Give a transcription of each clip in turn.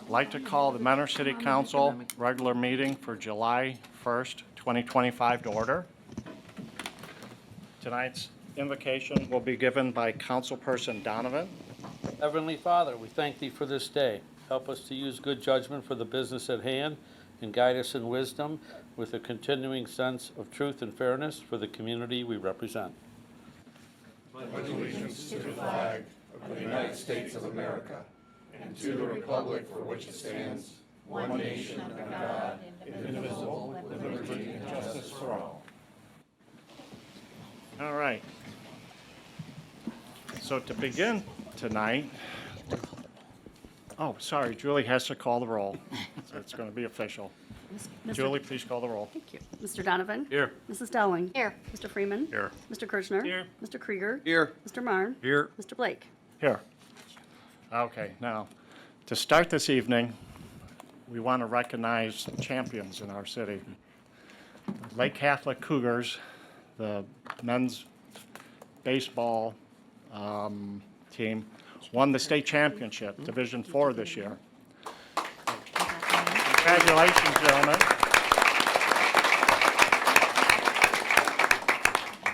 I'd like to call the Mentor City Council regular meeting for July 1st, 2025 to order. Tonight's invocation will be given by Councilperson Donovan. Heavenly Father, we thank Thee for this day. Help us to use good judgment for the business at hand and guide us in wisdom with a continuing sense of truth and fairness for the community we represent. Pledge allegiance to the flag of the United States of America and to the republic for which it stands, one nation under God, indivisible, with liberty and justice for all. All right. So to begin tonight, sorry, Julie has to call the roll. So it's going to be official. Julie, please call the roll. Thank you. Mr. Donovan? Here. Mrs. Dowling? Here. Mr. Freeman? Here. Mr. Kirchner? Here. Mr. Krieger? Here. Mr. Marne? Here. Mr. Blake? Here. Okay, now, to start this evening, we want to recognize champions in our city. Lake Catholic Cougars, the men's baseball team, won the state championship, Division IV this year. Congratulations, gentlemen.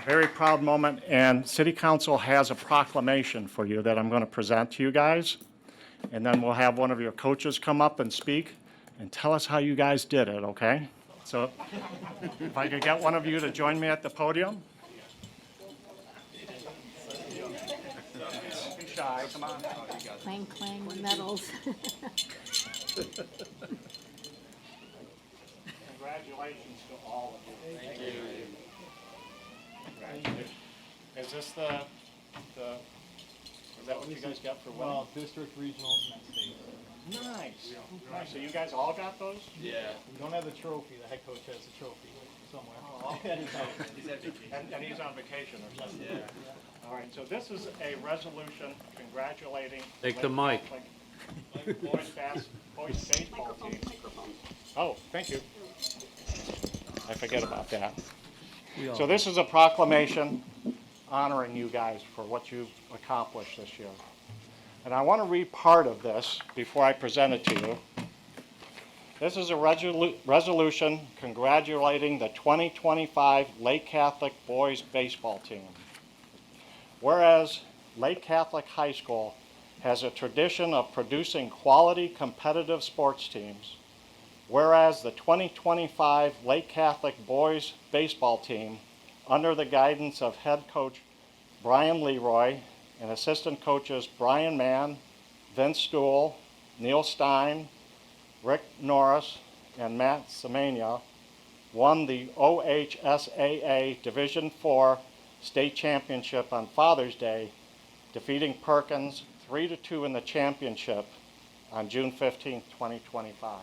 Very proud moment, and City Council has a proclamation for you that I'm going to present to you guys. And then we'll have one of your coaches come up and speak and tell us how you guys did it, okay? So if I could get one of you to join me at the podium. Don't be shy, come on. Clang, clang, medals. Congratulations to all of you. Thank you. Is this is that what you guys got for winning? Well, district, regionals, and state. Nice. Nice. So you guys all got those? Yeah. We don't have the trophy. The head coach has the trophy somewhere. Oh. He's at vacation. And he's on vacation or something? Yeah. All right, so this is a resolution congratulating. Take the mic. Lake boys baseball team. Oh, thank you. I forget about that. So this is a proclamation honoring you guys for what you've accomplished this year. And I want to read part of this before I present it to you. This is a resolution congratulating the 2025 Lake Catholic boys baseball team. Whereas Lake Catholic High School has a tradition of producing quality competitive sports teams, whereas the 2025 Lake Catholic boys baseball team, under the guidance of head coach Brian Leroy and assistant coaches Brian Mann, Vince Stuhl, Neil Stein, Rick Norris, and Matt Semenya, won the OHSAA Division IV state championship on Father's Day, defeating Perkins 3-2 in the championship on June 15, 2025.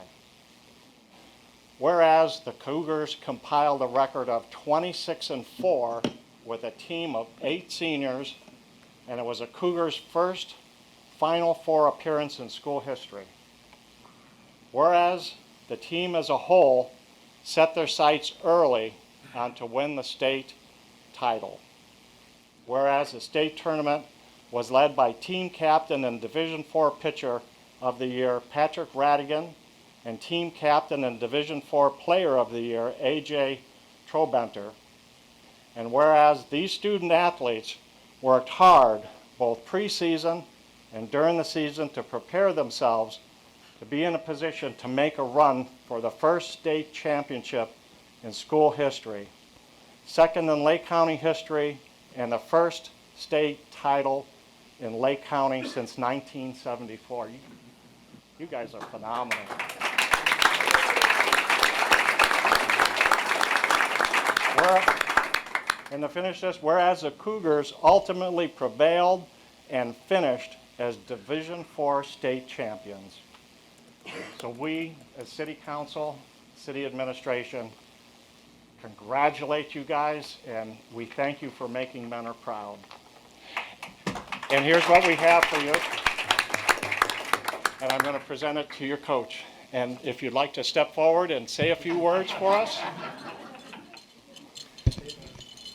Whereas the Cougars compiled a record of 26-4 with a team of 8 seniors, and it was a Cougars' first Final Four appearance in school history. Whereas the team as a whole set their sights early on to win the state title. Whereas the state tournament was led by team captain and Division IV pitcher of the year, Patrick Radigan, and team captain and Division IV Player of the Year, A.J. Trobenter. And whereas these student athletes worked hard both preseason and during the season to prepare themselves to be in a position to make a run for the first state championship in school history, second in Lake County history, and the first state title in Lake County since 1974. You guys are phenomenal. And to finish this, whereas the Cougars ultimately prevailed and finished as Division IV state champions. So we, as City Council, City Administration, congratulate you guys, and we thank you for making Mentor proud. And here's what we have for you. And I'm going to present it to your coach. And if you'd like to step forward and say a few words for us.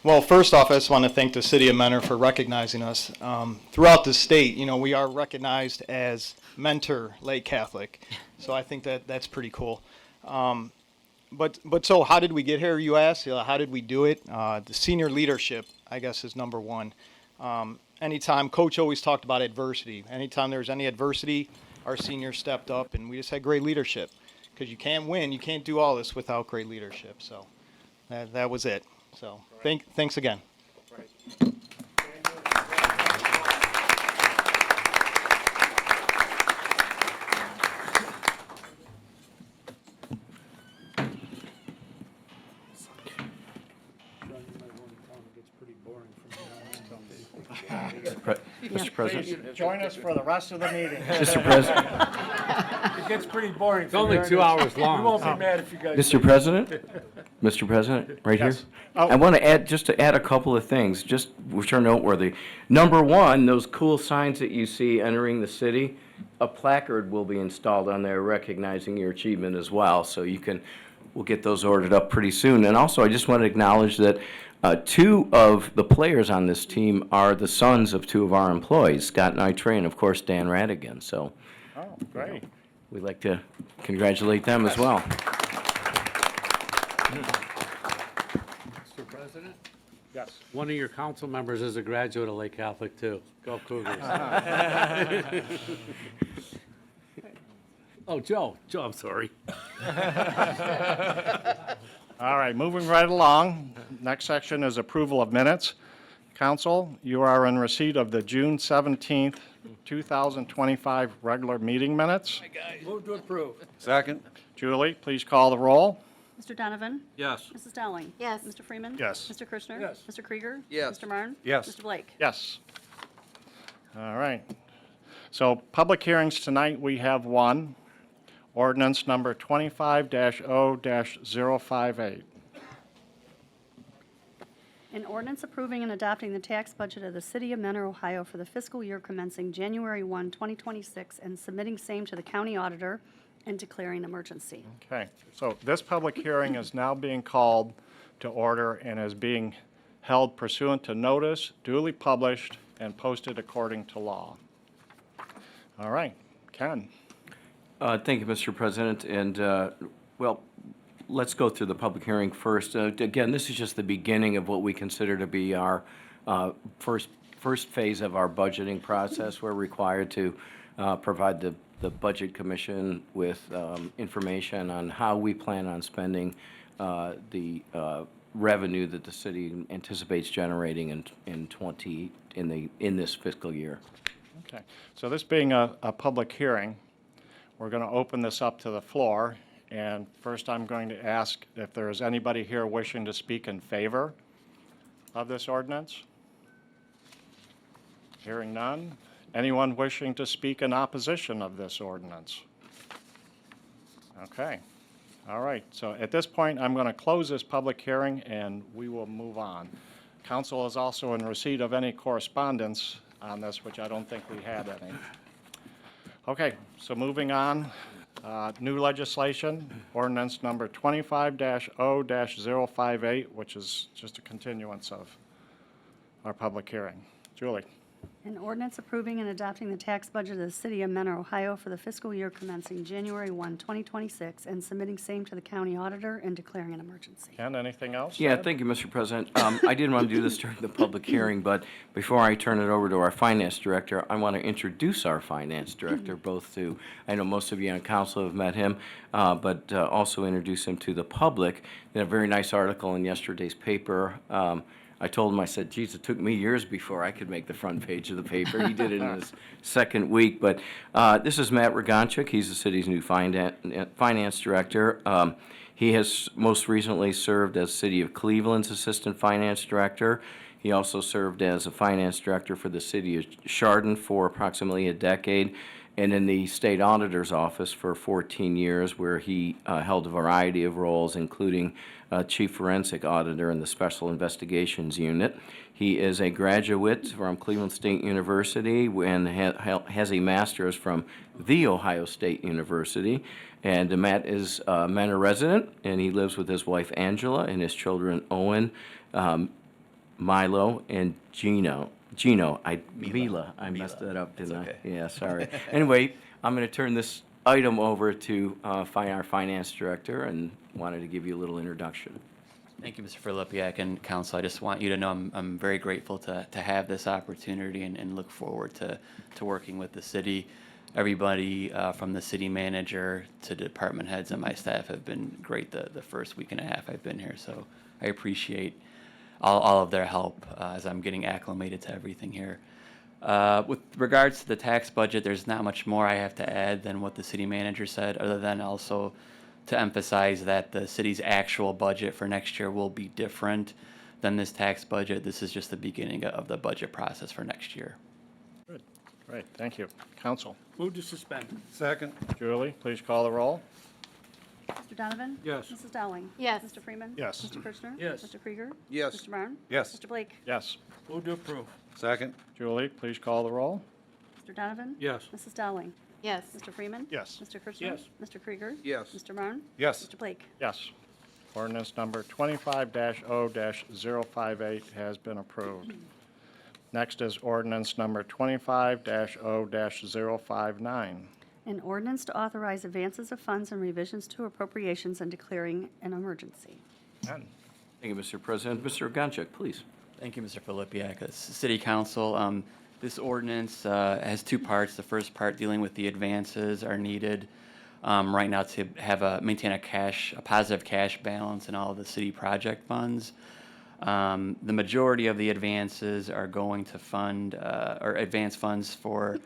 Well, first off, I just want to thank the city of Mentor for recognizing us. Throughout the state, we are recognized as Mentor Lake Catholic, so I think that's pretty cool. But so how did we get here, you ask? How did we do it? The senior leadership, I guess, is number one. Anytime, Coach always talked about adversity. Anytime there was any adversity, our seniors stepped up, and we just had great leadership. Because you can't win, you can't do all this without great leadership. So that was it. So thanks again. Right. Mr. President? Join us for the rest of the meeting. Mr. President? It gets pretty boring. It's only 2 hours long. We won't be mad if you guys. Mr. President? Mr. President, right here? Yes. Oh. I want to add a couple of things, just which are noteworthy. Number one, those cool signs that you see entering the city, a placard will be installed on there recognizing your achievement as well, so we'll get those ordered up pretty soon. And also, I just want to acknowledge that two of the players on this team are the sons of two of our employees, Scott Nitre and, of course, Dan Radigan. So Oh, great. we'd like to congratulate them as well. Mr. President? Yes. One of your council members is a graduate of Lake Catholic, too. Go Cougars. Oh, Joe, I'm sorry. All right, moving right along. Next section is approval of minutes. Council, you are in receipt of the June 17th, 2025 regular meeting minutes. Move to approve. Second? Julie, please call the roll. Mr. Donovan? Yes. Mrs. Dowling? Yes. Mr. Freeman? Yes. Mr. Kirschner? Yes. Mr. Krieger? Yes. Mr. Marne? Yes. Mr. Blake? Yes. All right. So public hearings tonight, we have one. Ordinance number 25-0-058. An ordinance approving and adopting the tax budget of the City of Mentor, Ohio for the fiscal year commencing January 1, 2026, and submitting same to the county auditor and declaring emergency. Okay, so this public hearing is now being called to order and is being held pursuant to notice, duly published, and posted according to law. All right, Ken. Thank you, Mr. President, and, well, let's go through the public hearing first. Again, this is just the beginning of what we consider to be our first phase of our budgeting process. We're required to provide the Budget Commission with information on how we plan on spending the revenue that the city anticipates generating in this fiscal year. Okay, so this being a public hearing, we're going to open this up to the floor. And first, I'm going to ask if there is anybody here wishing to speak in favor of this ordinance. Hearing none. Anyone wishing to speak in opposition of this ordinance? Okay. All right. So at this point, I'm going to close this public hearing, and we will move on. Council is also in receipt of any correspondence on this, which I don't think we had any. Okay. So moving on. New legislation, ordinance number 25-0-058, which is just a continuance of our public hearing. Julie. An ordinance approving and adopting the tax budget of the City of Mentor, Ohio for the fiscal year commencing January 1, 2026, and submitting same to the county auditor and declaring an emergency. Ken, anything else? Yeah, thank you, Mr. President. I didn't want to do this during the public hearing, but before I turn it over to our finance director, I want to introduce our finance director, both to, I know most of you on council have met him, but also introduce him to the public. He had a very nice article in yesterday's paper. I told him, I said, geez, it took me years before I could make the front page of the paper. He did it in his second week. But this is Matt Roganchuk. He's the city's new finance director. He has most recently served as City of Cleveland's assistant finance director. He also served as a finance director for the city of Chardon for approximately a decade, and in the state auditor's office for 14 years, where he held a variety of roles, including chief forensic auditor in the Special Investigations Unit. He is a graduate from Cleveland State University and has a master's from The Ohio State University. And Matt is a Mentor resident, and he lives with his wife Angela and his children Owen, Milo, and Mila, I messed that up, didn't I? Yeah, sorry. Anyway, I'm going to turn this item over to our finance director and wanted to give you a little introduction. Thank you, Mr. Filipiak and council. I just want you to know I'm very grateful to have this opportunity and look forward to working with the city. Everybody from the city manager to department heads and my staff have been great the first week and a half I've been here. So I appreciate all of their help as I'm getting acclimated to everything here. With regards to the tax budget, there's not much more I have to add than what the city manager said, other than also to emphasize that the city's actual budget for next year will be different than this tax budget. This is just the beginning of the budget process for next year. Good. Great, thank you. Council. Move to suspend. Second. Julie, please call the roll. Mr. Donovan? Yes. Mrs. Dowling? Yes. Mr. Freeman? Yes. Mr. Kirchner? Yes. Mr. Krieger? Yes. Mr. Marne? Yes. Mr. Blake? Yes. Move to approve. Second. Julie, please call the roll. Mr. Donovan? Yes. Mrs. Dowling? Yes. Mr. Freeman? Yes. Mr. Kirchner? Yes. Mr. Krieger? Yes. Mr. Marne? Yes. Mr. Blake? Yes. Ordinance number 25-0-058 has been approved. Next is ordinance number 25-0-059. An ordinance to authorize advances of funds and revisions to appropriations and declaring an emergency. None. Thank you, Mr. President. Mr. Gonchek, please. Thank you, Mr. Filipiak. City Council, this ordinance has two parts. The first part dealing with the advances are needed right now to maintain a positive cash balance in all of the city project funds. The majority of the advances are going to fund or advance funds for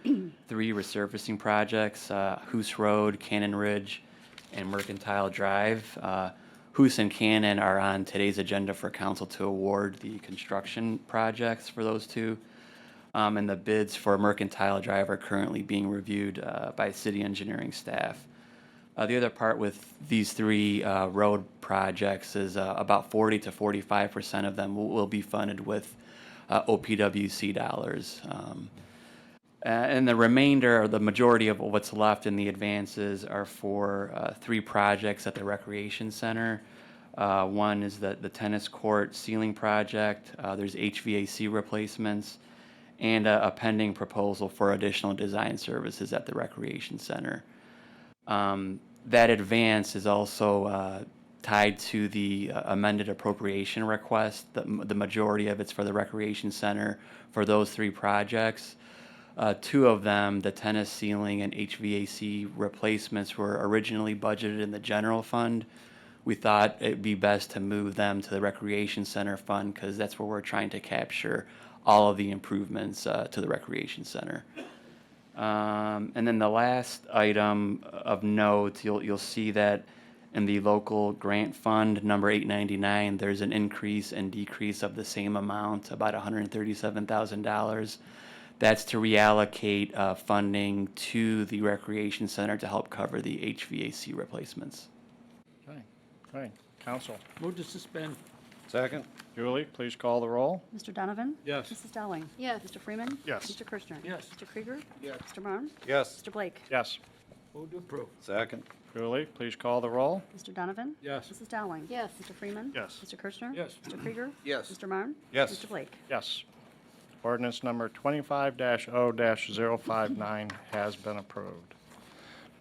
three resurfacing projects: Hoos Road, Cannon Ridge, and Mercantile Drive. Hoos and Cannon are on today's agenda for council to award the construction projects for those two. And the bids for Mercantile Drive are currently being reviewed by city engineering staff. The other part with these three road projects is about 40 to 45% of them will be funded with OPWC dollars. And the remainder, or the majority of what's left in the advances, are for three projects at the Recreation Center. One is the tennis court ceiling project. There's HVAC replacements, and a pending proposal for additional design services at the Recreation Center. That advance is also tied to the amended appropriation request. The majority of it's for the Recreation Center for those three projects. Two of them, the tennis ceiling and HVAC replacements, were originally budgeted in the general fund. We thought it'd be best to move them to the Recreation Center fund because that's where we're trying to capture all of the improvements to the Recreation Center. And then the last item of note, you'll see that in the local grant fund, number 899, there's an increase and decrease of the same amount, about $137,000. That's to reallocate funding to the Recreation Center to help cover the HVAC replacements. Okay, great. Council. Move to suspend. Second. Julie, please call the roll. Mr. Donovan? Yes. Mrs. Dowling? Yes. Mr. Freeman? Yes. Mr. Kirchner? Yes. Mr. Krieger? Yes. Mr. Marne? Yes. Mr. Blake? Yes. Move to approve. Second. Julie, please call the roll. Mr. Donovan? Yes. Mrs. Dowling? Yes. Mr. Freeman? Yes. Mr. Kirchner? Yes. Mr. Krieger? Yes. Mr. Marne? Yes. Mr. Blake? Yes. Ordinance number 25-0-059 has been approved.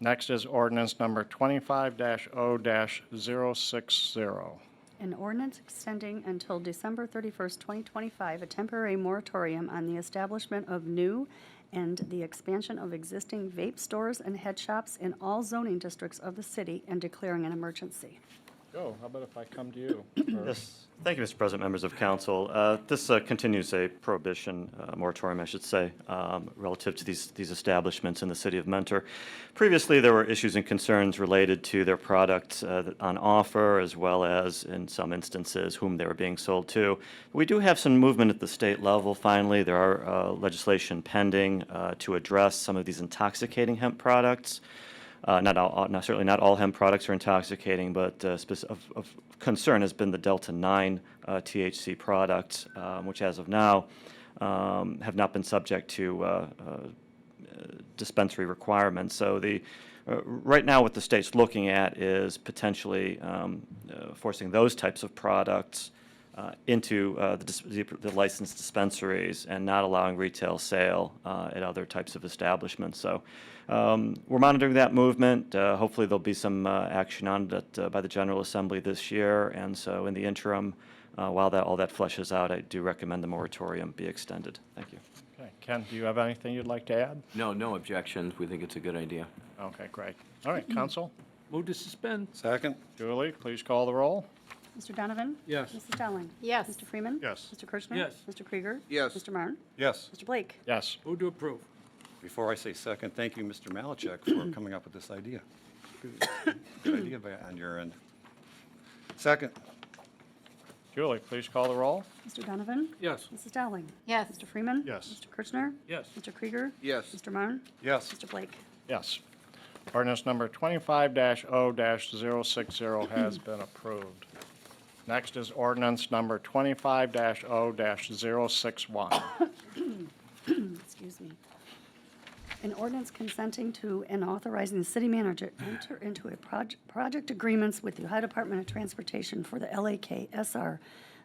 Next is ordinance number 25-0-060. An ordinance extending until December 31st, 2025, a temporary moratorium on the establishment of new and the expansion of existing vape stores and head shops in all zoning districts of the city and declaring an emergency. Joe, how about if I come to you? Yes, thank you, Mr. President, members of council. This continues a prohibition, moratorium, I should say, relative to these establishments in the city of Mentor. Previously, there were issues and concerns related to their products on offer, as well as, in some instances, whom they were being sold to. We do have some movement at the state level, finally. There are legislation pending to address some of these intoxicating hemp products. Certainly not all hemp products are intoxicating, but of concern has been the Delta-9 THC products, which as of now have not been subject to dispensary requirements. So right now what the state's looking at is potentially forcing those types of products into the licensed dispensaries and not allowing retail sale at other types of establishments. So we're monitoring that movement. Hopefully there'll be some action on it by the General Assembly this year. And so in the interim, while all that fleshes out, I do recommend the moratorium be extended. Thank you. Okay. Ken, do you have anything you'd like to add? No, no objections. We think it's a good idea. Okay, great. All right, Council. Move to suspend. Second? Julie, please call the roll. Mr. Donovan? Yes. Mrs. Dowling? Yes. Mr. Freeman? Yes. Mr. Kirchner? Yes. Mr. Krieger? Yes. Mr. Marne? Yes. Mr. Blake? Yes. Move to approve. Before I say second, thank you, Mr. Malachek, for coming up with this idea. Good idea on your end. Second? Julie, please call the roll. Mr. Donovan? Yes. Mrs. Dowling? Yes. Mr. Freeman? Yes. Mr. Kirchner? Yes. Mr. Krieger? Yes. Mr. Marne? Yes. Mr. Blake? Yes. Ordinance number 25-0-060 has been approved. Next is ordinance number 25-0-061. Excuse me. An ordinance consenting to and authorizing the city manager to enter into a project agreements with the Ohio Department of Transportation for the LAK SR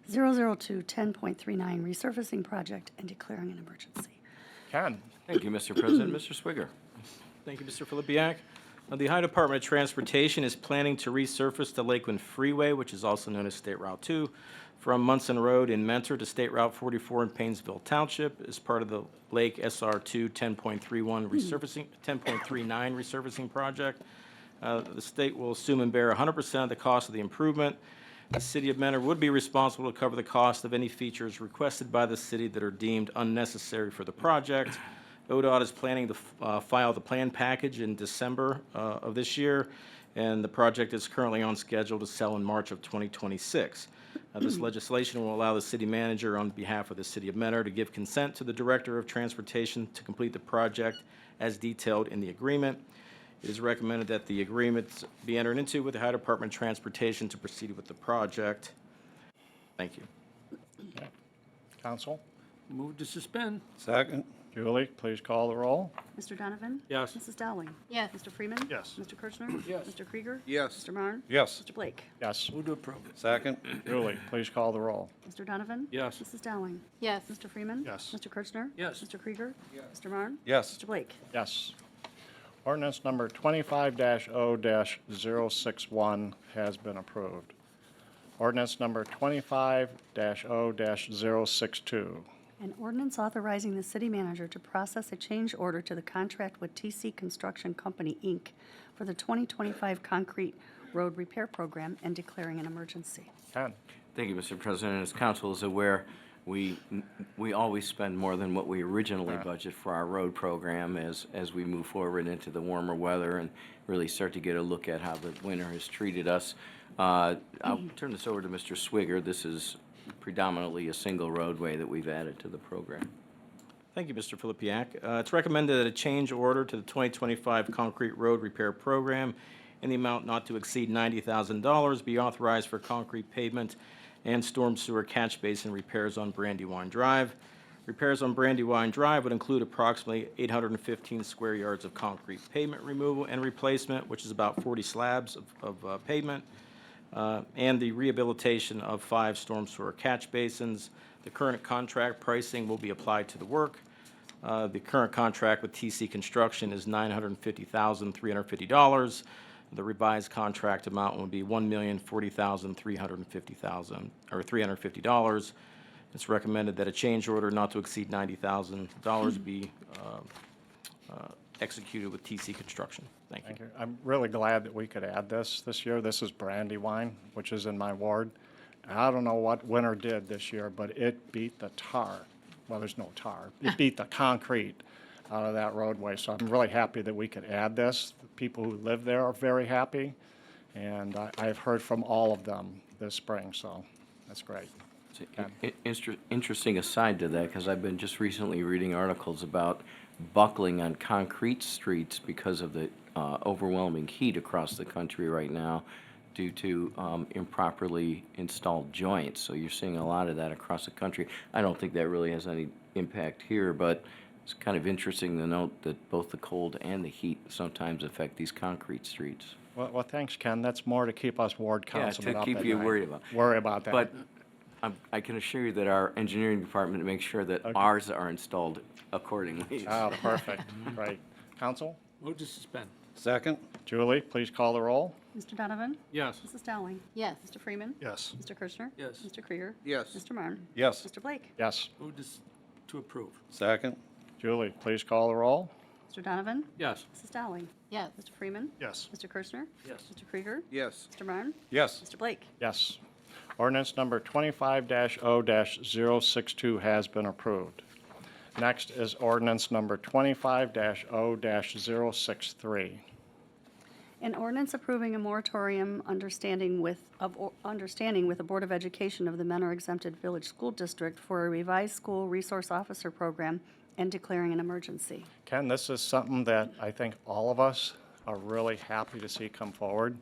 002 10.39 resurfacing project and declaring an emergency. Ken? Thank you, Mr. President. Mr. Swigger. Thank you, Mr. Filipiak. The Ohio Department of Transportation is planning to resurface the Lakeland Freeway, which is also known as State Route 2, from Munson Road in Mentor to State Route 44 in Paynesville Township as part of the Lake SR2 10.31 resurfacing, 10.39 resurfacing project. The state will assume and bear 100% of the cost of the improvement. The city of Mentor would be responsible to cover the cost of any features requested by the city that are deemed unnecessary for the project. ODOT is planning to file the plan package in December of this year, and the project is currently on schedule to sell in March of 2026. This legislation will allow the city manager, on behalf of the city of Mentor, to give consent to the Director of Transportation to complete the project as detailed in the agreement. It is recommended that the agreements be entered into with the Ohio Department of Transportation to proceed with the project. Thank you. Council? Move to suspend. Second? Julie, please call the roll. Mr. Donovan? Yes. Mrs. Dowling? Yes. Mr. Freeman? Yes. Mr. Kirchner? Yes. Mr. Krieger? Yes. Mr. Marne? Yes. Mr. Blake? Yes. Move to approve. Second? Julie, please call the roll. Mr. Donovan? Yes. Mrs. Dowling? Yes. Mr. Freeman? Yes. Mr. Kirchner? Yes. Mr. Krieger? Mr. Marne? Yes. Mr. Blake? Yes. Ordinance number 25-0-061 has been approved. Ordinance number 25-0-062. An ordinance authorizing the city manager to process a change order to the contract with TC Construction Company, Inc. for the 2025 concrete road repair program and declaring an emergency. Ken? Thank you, Mr. President. As council is aware, we always spend more than what we originally budget for our road program as we move forward into the warmer weather and really start to get a look at how the winter has treated us. I'll turn this over to Mr. Swigger. This is predominantly a single roadway that we've added to the program. Thank you, Mr. Filipiak. It's recommended that a change order to the 2025 concrete road repair program in the amount not to exceed $90,000 be authorized for concrete pavement and storm sewer catch basin repairs on Brandywine Drive. Repairs on Brandywine Drive would include approximately 815 square yards of concrete pavement removal and replacement, which is about 40 slabs of pavement, and the rehabilitation of 5 storm sewer catch basins. The current contract pricing will be applied to the work. The current contract with TC Construction is $950,350. The revised contract amount would be $1,040,350. It's recommended that a change order not to exceed $90,000 be executed with TC Construction. Thank you. Thank you. I'm really glad that we could add this year. This is Brandywine, which is in my ward. I don't know what winter did this year, but it beat the tar. Well, there's no tar. It beat the concrete out of that roadway. So I'm really happy that we could add this. The people who live there are very happy, and I've heard from all of them this spring, so that's great. Interesting aside to that, because I've been just recently reading articles about buckling on concrete streets because of the overwhelming heat across the country right now due to improperly installed joints. So you're seeing a lot of that across the country. I don't think that really has any impact here, but it's kind of interesting to note that both the cold and the heat sometimes affect these concrete streets. Well, thanks, Ken. That's more to keep us ward councilmen to up keep at you night. worried about. Worry about that. But I can assure you that our engineering department makes sure that ours are installed accordingly. Ah, perfect, right. Counsel? Move to suspend. Second? Julie, please call the roll. Mr. Donovan? Yes. Mrs. Dowling? Yes. Mr. Freeman? Yes. Mr. Kirschner? Yes. Mr. Krieger? Yes. Mr. Marne? Yes. Mr. Blake? Yes. Move to approve. Second? Julie, please call the roll. Mr. Donovan? Yes. Mrs. Dowling? Yes. Mr. Freeman? Yes. Mr. Kirschner? Yes. Mr. Krieger? Yes. Mr. Marne? Yes. Mr. Blake? Yes. Ordinance number 25-0-062 has been approved. Next is ordinance number 25-0-063. An ordinance approving a moratorium understanding with the Board of Education of the Mentor Exempted Village School District for a revised school resource officer program and declaring an emergency. Ken, this is something that I think all of us are really happy to see come forward.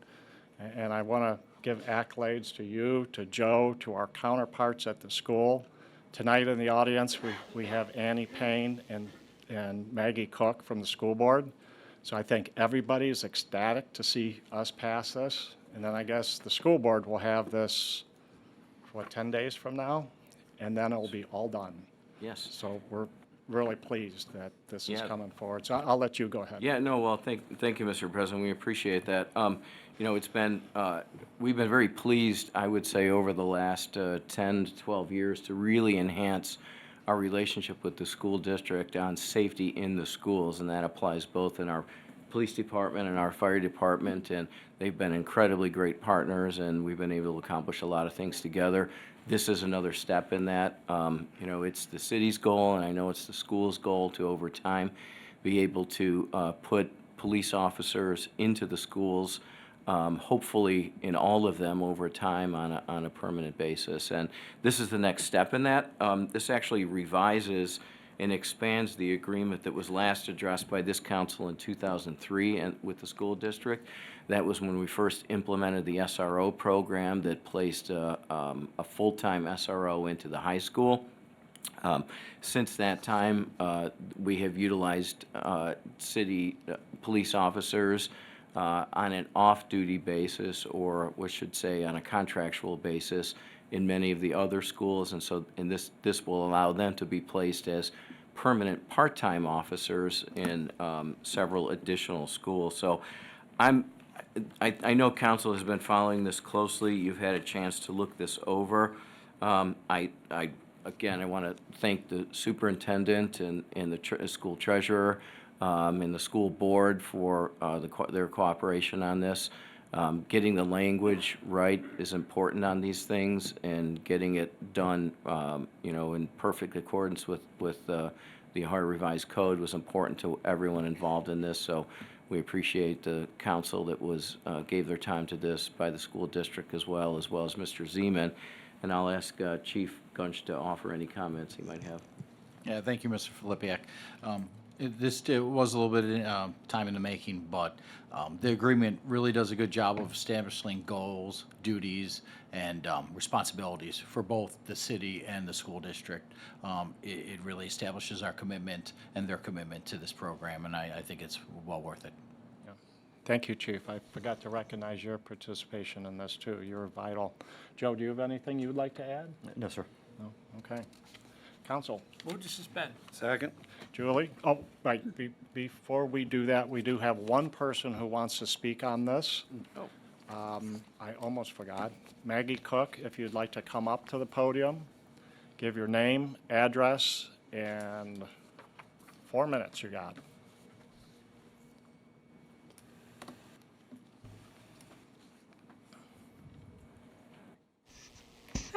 And I want to give accolades to you, to Joe, to our counterparts at the school. Tonight in the audience, we have Annie Payne and Maggie Cook from the school board. So I think everybody is ecstatic to see us pass this. And then I guess the school board will have this, 10 days from now? And then it'll be all done. Yes. So we're really pleased that this is Yeah. coming forward. So I'll let you go ahead. Yeah, no, well, thank you, Mr. President. We appreciate that. It's been, we've been very pleased, I would say, over the last 10 to 12 years to really enhance our relationship with the school district on safety in the schools, and that applies both in our police department and our fire department, and they've been incredibly great partners, and we've been able to accomplish a lot of things together. This is another step in that. It's the city's goal, and I know it's the school's goal to, over time, be able to put police officers into the schools, hopefully in all of them over time on a permanent basis. And this is the next step in that. This actually revises and expands the agreement that was last addressed by this council in 2003 and with the school district. That was when we first implemented the SRO program that placed a full-time SRO into the high school. Since that time, we have utilized city police officers on an off-duty basis, or we should say on a contractual basis, in many of the other schools, and this will allow them to be placed as permanent part-time officers in several additional schools. So I know council has been following this closely. You've had a chance to look this over. Again, I want to thank the superintendent and the school treasurer and the school board for their cooperation on this. Getting the language right is important on these things, and getting it done, in perfect accordance with the Ohio Revised Code was important to everyone involved in this. So we appreciate the council that gave their time to this, by the school district as well as Mr. Zeman. And I'll ask Chief Gunch to offer any comments he might have. Yeah, thank you, Mr. Filipiak. It was a little bit of time in the making, but the agreement really does a good job of establishing goals, duties, and responsibilities for both the city and the school district. It really establishes our commitment and their commitment to this program, and I think it's well worth it. Thank you, Chief. I forgot to recognize your participation in this, too. You're vital. Joe, do you have anything you'd like to add? No, sir. No? Okay. Council? Move to suspend. Second? Julie? Oh, right. Before we do that, we do have one person who wants to speak on this. I almost forgot. Maggie Cook, if you'd like to come up to the podium, give your name, address, and 4 minutes you got.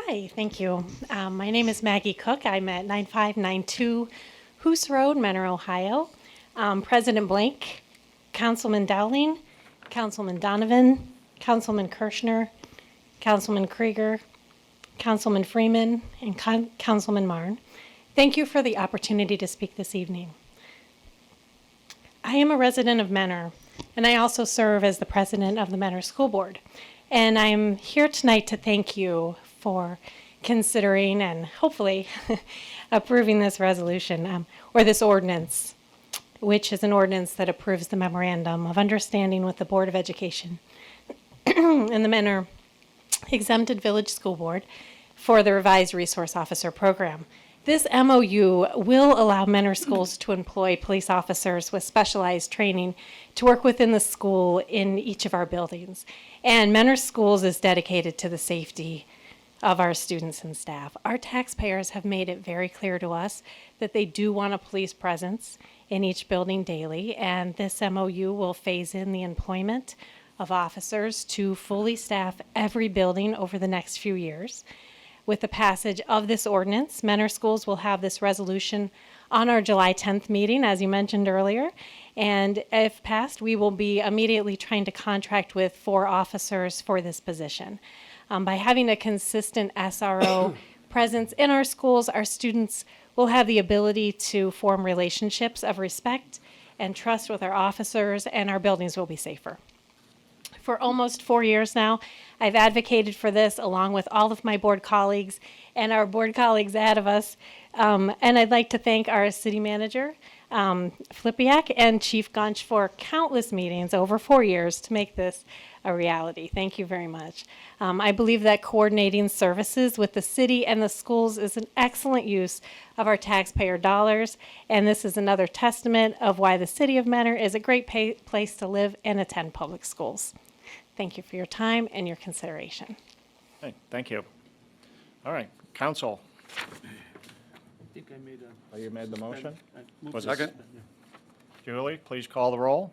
Hi, thank you. My name is Maggie Cook. I'm at 9592 Hoos Road, Mentor, Ohio. President Blank, Councilman Dowling, Councilman Donovan, Councilman Kirschner, Councilman Krieger, Councilman Freeman, and Councilman Marne. Thank you for the opportunity to speak this evening. I am a resident of Mentor, and I also serve as the president of the Mentor School Board. And I'm here tonight to thank you for considering and hopefully approving this resolution or this ordinance, which is an ordinance that approves the memorandum of understanding with the Board of Education and the Mentor Exempted Village School Board for the revised resource officer program. This MOU will allow Mentor schools to employ police officers with specialized training to work within the school in each of our buildings. And Mentor Schools is dedicated to the safety of our students and staff. Our taxpayers have made it very clear to us that they do want a police presence in each building daily, and this MOU will phase in the employment of officers to fully staff every building over the next few years. With the passage of this ordinance, Mentor Schools will have this resolution on our July 10th meeting, as you mentioned earlier. And if passed, we will be immediately trying to contract with 4 officers for this position. By having a consistent SRO presence in our schools, our students will have the ability to form relationships of respect and trust with our officers, and our buildings will be safer. For almost 4 years now, I've advocated for this along with all of my board colleagues and our board colleagues ahead of us. And I'd like to thank our city manager, Flipiak, and Chief Gunch for countless meetings over 4 years to make this a reality. Thank you very much. I believe that coordinating services with the city and the schools is an excellent use of our taxpayer dollars, and this is another testament of why the city of Mentor is a great place to live and attend public schools. Thank you for your time and your consideration. Hey, thank you. All right, council. I think I made Oh, you made the motion? Was it- Second. Julie, please call the roll.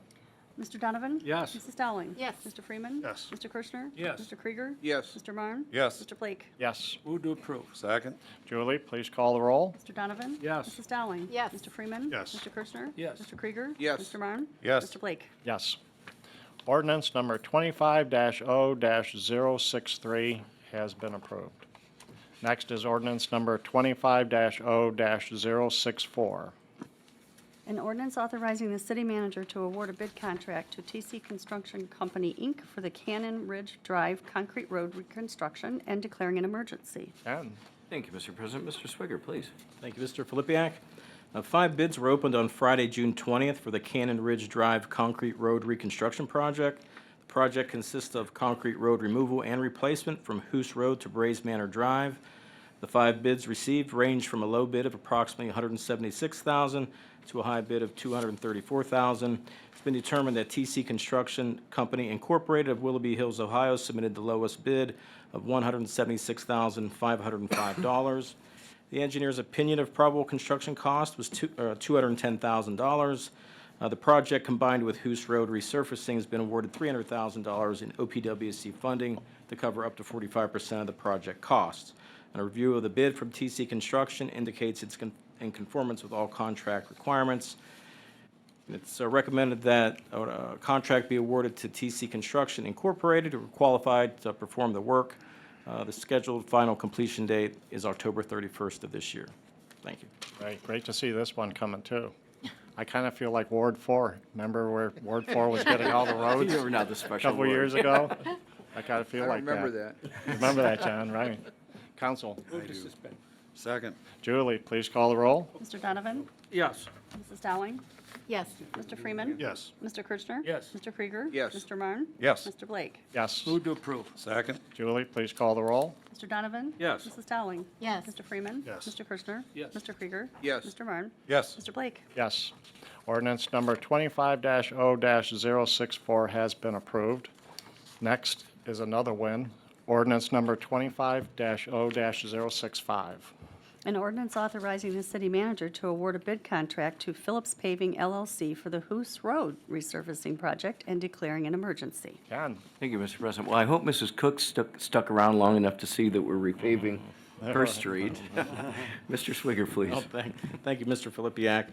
Mr. Donovan? Yes. Mrs. Dowling? Yes. Mr. Freeman? Yes. Mr. Kirschner? Yes. Mr. Krieger? Yes. Mr. Marne? Yes. Mr. Blake? Yes. Move to approve. Second. Julie, please call the roll. Mr. Donovan? Yes. Mrs. Dowling? Yes. Mr. Freeman? Yes. Mr. Kirschner? Yes. Mr. Krieger? Yes. Mr. Marne? Yes. Mr. Blake? Yes. Ordinance number 25-0-063 has been approved. Next is ordinance number 25-0-064. An ordinance authorizing the city manager to award a bid contract to TC Construction Company, Inc. for the Cannon Ridge Drive Concrete Road reconstruction and declaring an emergency. Ken? Thank you, Mr. President. Mr. Swigger, please. Thank you, Mr. Filipiak. 5 bids were opened on Friday, June 20th for the Cannon Ridge Drive Concrete Road Reconstruction Project. The project consists of concrete road removal and replacement from Hoos Road to Brays Manor Drive. The 5 bids received range from a low bid of approximately $176,000 to a high bid of $234,000. It's been determined that TC Construction Company Incorporated of Willoughby Hills, Ohio submitted the lowest bid of $176,505. The engineer's opinion of probable construction cost was $210,000. The project, combined with Hoos Road resurfacing, has been awarded $300,000 in OPWC funding to cover up to 45% of the project costs. And a review of the bid from TC Construction indicates it's in conformance with all contract requirements. It's recommended that a contract be awarded to TC Construction Incorporated, who are qualified to perform the work. The scheduled final completion date is October 31st of this year. Thank you. Great to see this one coming too. I kind of feel like Ward 4. Remember where Ward 4 was getting all the roads? You're now the A special couple years ward. ago? I kind of feel like that. remember that. Remember that, John, right? Council. Move to suspend. Second. Julie, please call the roll. Mr. Donovan? Yes. Mrs. Dowling? Yes. Mr. Freeman? Yes. Mr. Kirschner? Yes. Mr. Krieger? Yes. Mr. Marne? Yes. Mr. Blake? Yes. Move to approve. Second. Julie, please call the roll. Mr. Donovan? Yes. Mrs. Dowling? Yes. Mr. Freeman? Yes. Mr. Kirschner? Yes. Mr. Krieger? Yes. Mr. Marne? Yes. Mr. Blake? Yes. Ordinance number 25-0-064 has been approved. Next is another win. Ordinance number 25-0-065. An ordinance authorizing the city manager to award a bid contract to Phillips Paving LLC for the Hoos Road resurfacing project and declaring an emergency. Ken? Thank you, Mr. President. Well, I hope Mrs. Cook stuck around long enough to see that we're repaving First Street. Mr. Swigger, please. Oh, thank you, Mr. Filipiak.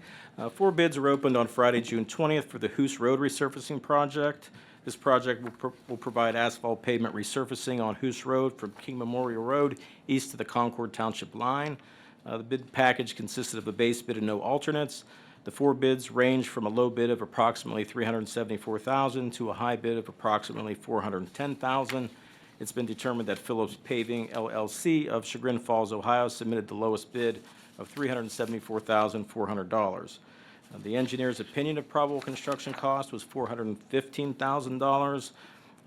4 bids were opened on Friday, June 20th for the Hoos Road resurfacing project. This project will provide asphalt pavement resurfacing on Hoos Road from King Memorial Road east to the Concord Township line. The bid package consisted of a base bid and no alternates. The 4 bids range from a low bid of approximately $374,000 to a high bid of approximately $410,000. It's been determined that Phillips Paving LLC of Chagrin Falls, Ohio submitted the lowest bid of $374,400. The engineer's opinion of probable construction cost was $415,000.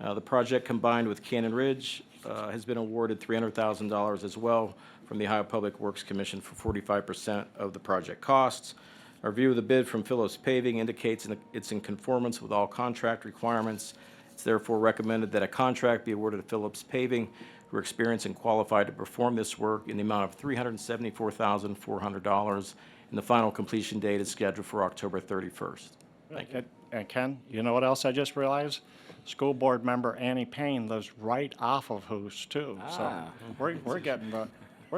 The project, combined with Cannon Ridge has been awarded $300,000 as well from the Ohio Public Works Commission for 45% of the project costs. Our review of the bid from Phillips Paving indicates it's in conformance with all contract requirements. It's therefore recommended that a contract be awarded to Phillips Paving, who are experienced and qualified to perform this work in the amount of $374,400, and the final completion date is scheduled for October 31st. Thank you. And Ken, you know what else I just realized? School board member Annie Payne lives right off of Hoos too. So we're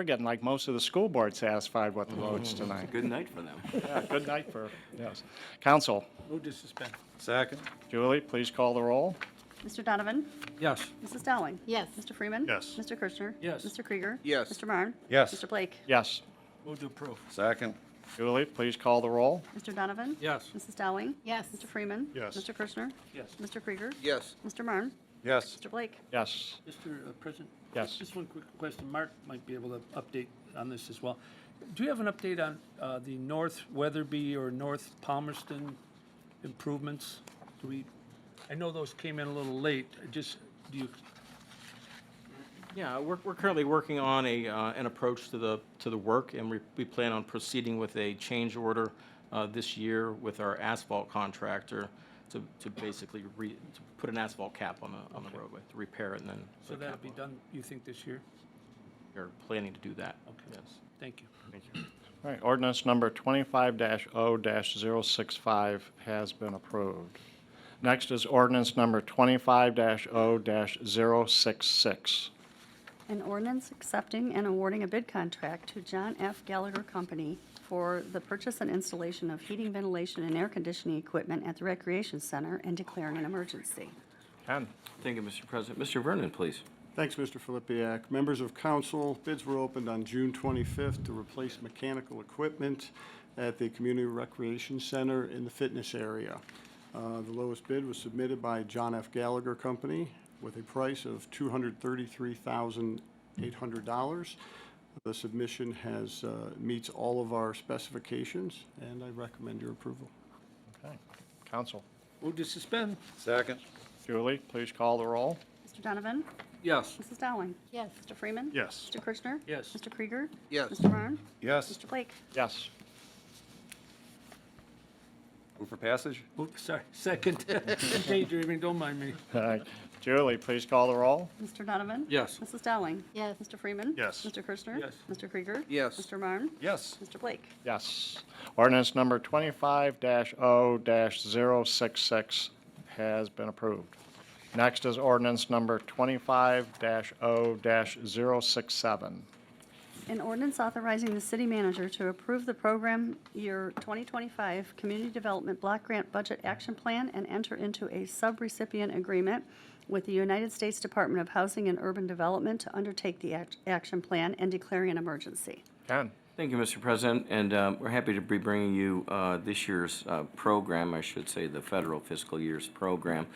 getting like most of the school board satisfied with the votes tonight. Good night for them. Yeah, good night for, yes. Council, Move to suspend. Second. Julie, please call the roll. Mr. Donovan? Yes. Mrs. Dowling? Yes. Mr. Freeman? Yes. Mr. Kirchner? Yes. Mr. Krieger? Yes. Mr. Marne? Yes. Mr. Blake? Yes. Move to approve. Second. Julie, please call the roll. Mr. Donovan? Yes. Mrs. Dowling? Yes. Mr. Freeman? Yes. Mr. Kirchner? Yes. Mr. Krieger? Yes. Mr. Marne? Yes. Mr. Blake? Yes. Mr. President? Yes. Just one quick question. Mark might be able to update on this as well. Do you have an update on the North Weatherby or North Palmerston improvements? I know those came in a little late. Do you? Yeah, we're currently working on an approach to the work, and we plan on proceeding with a change order this year with our asphalt contractor to basically to put an asphalt cap on the roadway, to repair it and then. So that'll be done, you think, this year? We're planning to do that. Okay. Yes. Thank you. All right, ordinance number 25-0-065 has been approved. Next is ordinance number 25-0-066. An ordinance accepting and awarding a bid contract to John F. Gallagher Company for the purchase and installation of heating, ventilation, and air conditioning equipment at the Recreation Center and declaring an emergency. Ken? Thank you, Mr. President. Mr. Vernon, please. Thanks, Mr. Filipiak. Members of council, bids were opened on June 25th to replace mechanical equipment at the Community Recreation Center in the fitness area. The lowest bid was submitted by John F. Gallagher Company with a price of $233,800. The submission meets all of our specifications, and I recommend your approval. Okay. Council. Move to suspend. Second. Julie, please call the roll. Mr. Donovan? Yes. Mrs. Dowling? Yes. Mr. Freeman? Yes. Mr. Kirchner? Yes. Mr. Krieger? Yes. Mr. Marne? Yes. Mr. Blake? Yes. Move for passage? Sorry, second. Daydreaming, don't mind me. All right. Julie, please call the roll. Mr. Donovan? Yes. Mrs. Dowling? Yes. Mr. Freeman? Yes. Mr. Kirchner? Yes. Mr. Krieger? Yes. Mr. Marne? Yes. Mr. Blake? Yes. Ordinance number 25-0-066 has been approved. Next is ordinance number 25-0-067. An ordinance authorizing the city manager to approve the program year 2025 Community Development Block Grant Budget Action Plan and enter into a sub-recipient agreement with the United States Department of Housing and Urban Development to undertake the action plan and declaring an emergency. Ken? Thank you, Mr. President, and we're happy to be bringing you this year's program, I should say the federal fiscal year's program.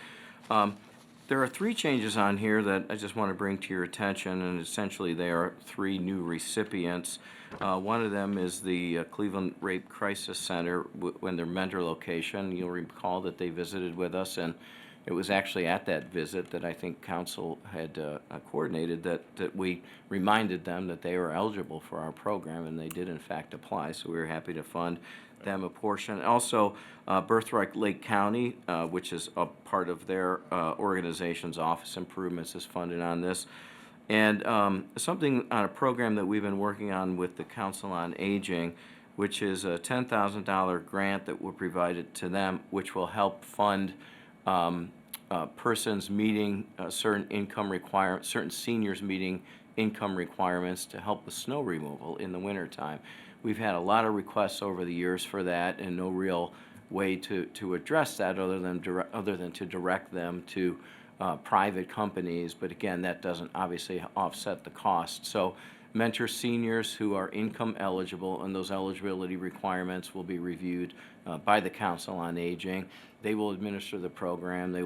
There are three changes on here that I just want to bring to your attention, and essentially they are three new recipients. One of them is the Cleveland Rape Crisis Center when their Mentor location. You'll recall that they visited with us, and it was actually at that visit that I think council had coordinated that we reminded them that they were eligible for our program, and they did in fact apply, so we were happy to fund them a portion. Also, Birthright Lake County, which is a part of their organization's office improvements, is funded on this. And something on a program that we've been working on with the Council on Aging, which is a $10,000 grant that will provide it to them, which will help fund persons meeting certain income requirements, certain seniors meeting income requirements to help with snow removal in the wintertime. We've had a lot of requests over the years for that, and no real way to address that other than to direct them to private companies. But again, that doesn't obviously offset the cost. So Mentor seniors who are income eligible, and those eligibility requirements will be reviewed by the Council on Aging. They will administer the program. They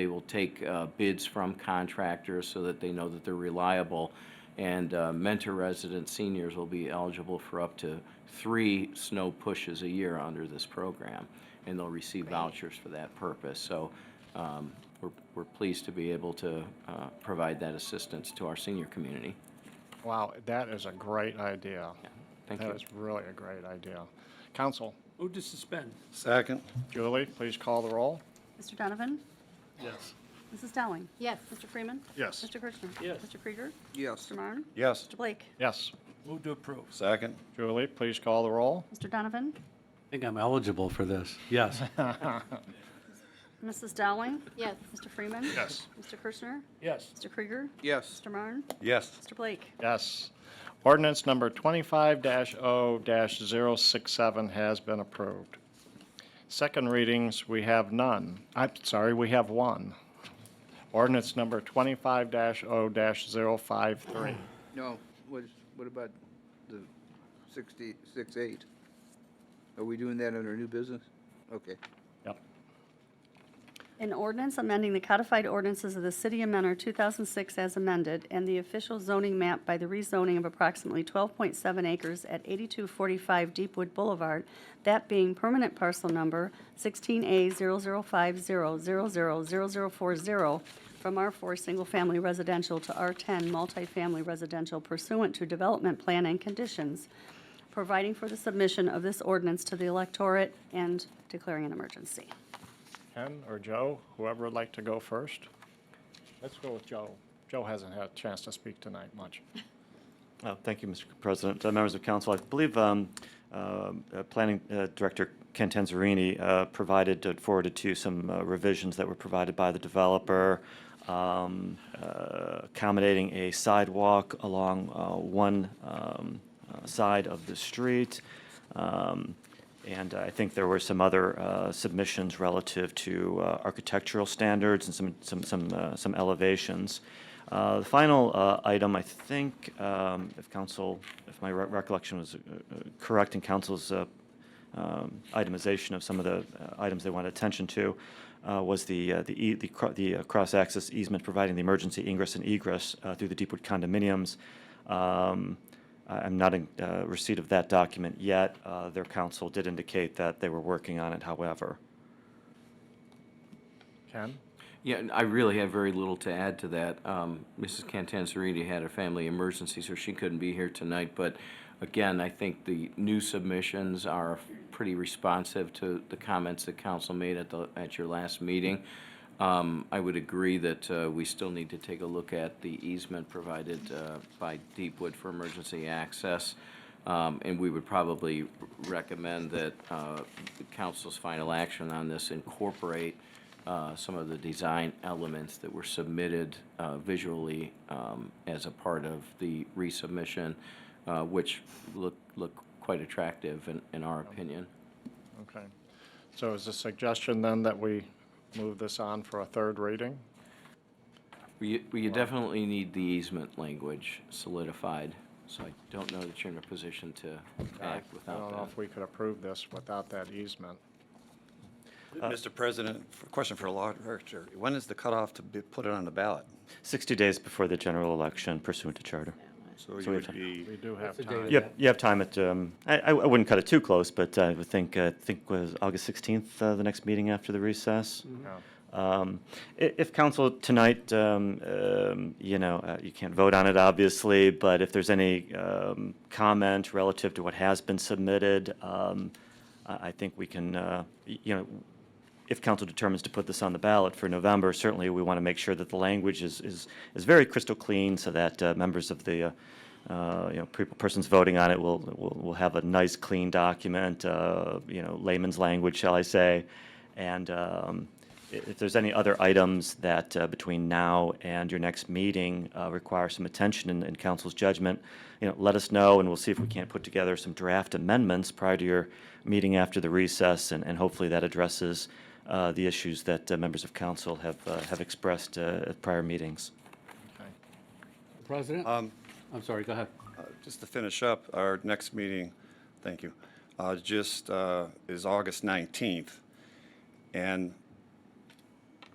will take bids from contractors so that they know that they're reliable. And Mentor resident seniors will be eligible for up to 3 snow pushes a year under this program, and they'll receive vouchers for that purpose. So we're pleased to be able to provide that assistance to our senior community. Wow, that is a great idea. Thank you. That is really a great idea. Council, Move to suspend. Second. Julie, please call the roll. Mr. Donovan? Yes. Mrs. Dowling? Yes. Mr. Freeman? Yes. Mr. Kirchner? Yes. Mr. Krieger? Yes. Mr. Marne? Yes. Mr. Blake? Yes. Move to approve. Second. Julie, please call the roll. Mr. Donovan? I think I'm eligible for this. Yes. Mrs. Dowling? Yes. Mr. Freeman? Yes. Mr. Kirchner? Yes. Mr. Krieger? Yes. Mr. Marne? Yes. Mr. Blake? Yes. Ordinance number 25-0-067 has been approved. Second readings, we have none. I'm sorry, we have one. Ordinance number 25-0-053. No, what about the 66-8? Are we doing that under new business? Okay. Yep. An ordinance amending the codified ordinances of the City of Mentor 2006 as amended, and the official zoning map by the rezoning of approximately 12.7 acres at 8245 Deepwood Boulevard, that being permanent parcel number 16A0050000040 from R4 Single Family Residential to R10 Multifamily Residential pursuant to development plan and conditions, providing for the submission of this ordinance to the electorate and declaring an emergency. Ken or Joe, whoever would like to go first? Let's go with Joe. Joe hasn't had a chance to speak tonight much. Thank you, Mr. President. Members of council, I believe Planning Director Ken Tanzerini forwarded to some revisions that were provided by the developer, accommodating a sidewalk along one side of the street. And I think there were some other submissions relative to architectural standards and some elevations. The final item, I think, if my recollection was correct in council's itemization of some of the items they wanted attention to, was the cross-access easement providing the emergency ingress and egress through the Deepwood condominiums. I'm not in receipt of that document yet. Their counsel did indicate that they were working on it, however. Ken? Yeah, and I really have very little to add to that. Mrs. Cantanzariti had a family emergency, so she couldn't be here tonight. But again, I think the new submissions are pretty responsive to the comments that council made at your last meeting. I would agree that we still need to take a look at the easement provided by Deepwood for emergency access. And we would probably recommend that the council's final action on this incorporate some of the design elements that were submitted visually as a part of the resubmission, which look quite attractive in our opinion. Okay. So is the suggestion then that we move this on for a third reading? You definitely need the easement language solidified, so I don't know that you're in a position to act I without don't know that. if we could approve this without that easement. Mr. President, question for the law director. When is the cutoff to put it on the ballot? 60 days before the general election pursuant to charter. So So you we would have be, We do have the date time. of You have time at, I wouldn't cut it too close, but I would think was August 16th, the next meeting after the recess. Yeah. If council tonight, you can't vote on it, obviously, but if there's any comment relative to what has been submitted, I think we can, if council determines to put this on the ballot for November, certainly we want to make sure that the language is very crystal clean so that members of the, persons voting on it will have a nice, clean document, layman's language, shall I say. And if there's any other items that between now and your next meeting require some attention in council's judgment, let us know, and we'll see if we can't put together some draft amendments prior to your meeting after the recess, and hopefully that addresses the issues that members of council have expressed at prior meetings. President? I'm sorry, go ahead. just to finish up, our next meeting, thank you, is August 19th. And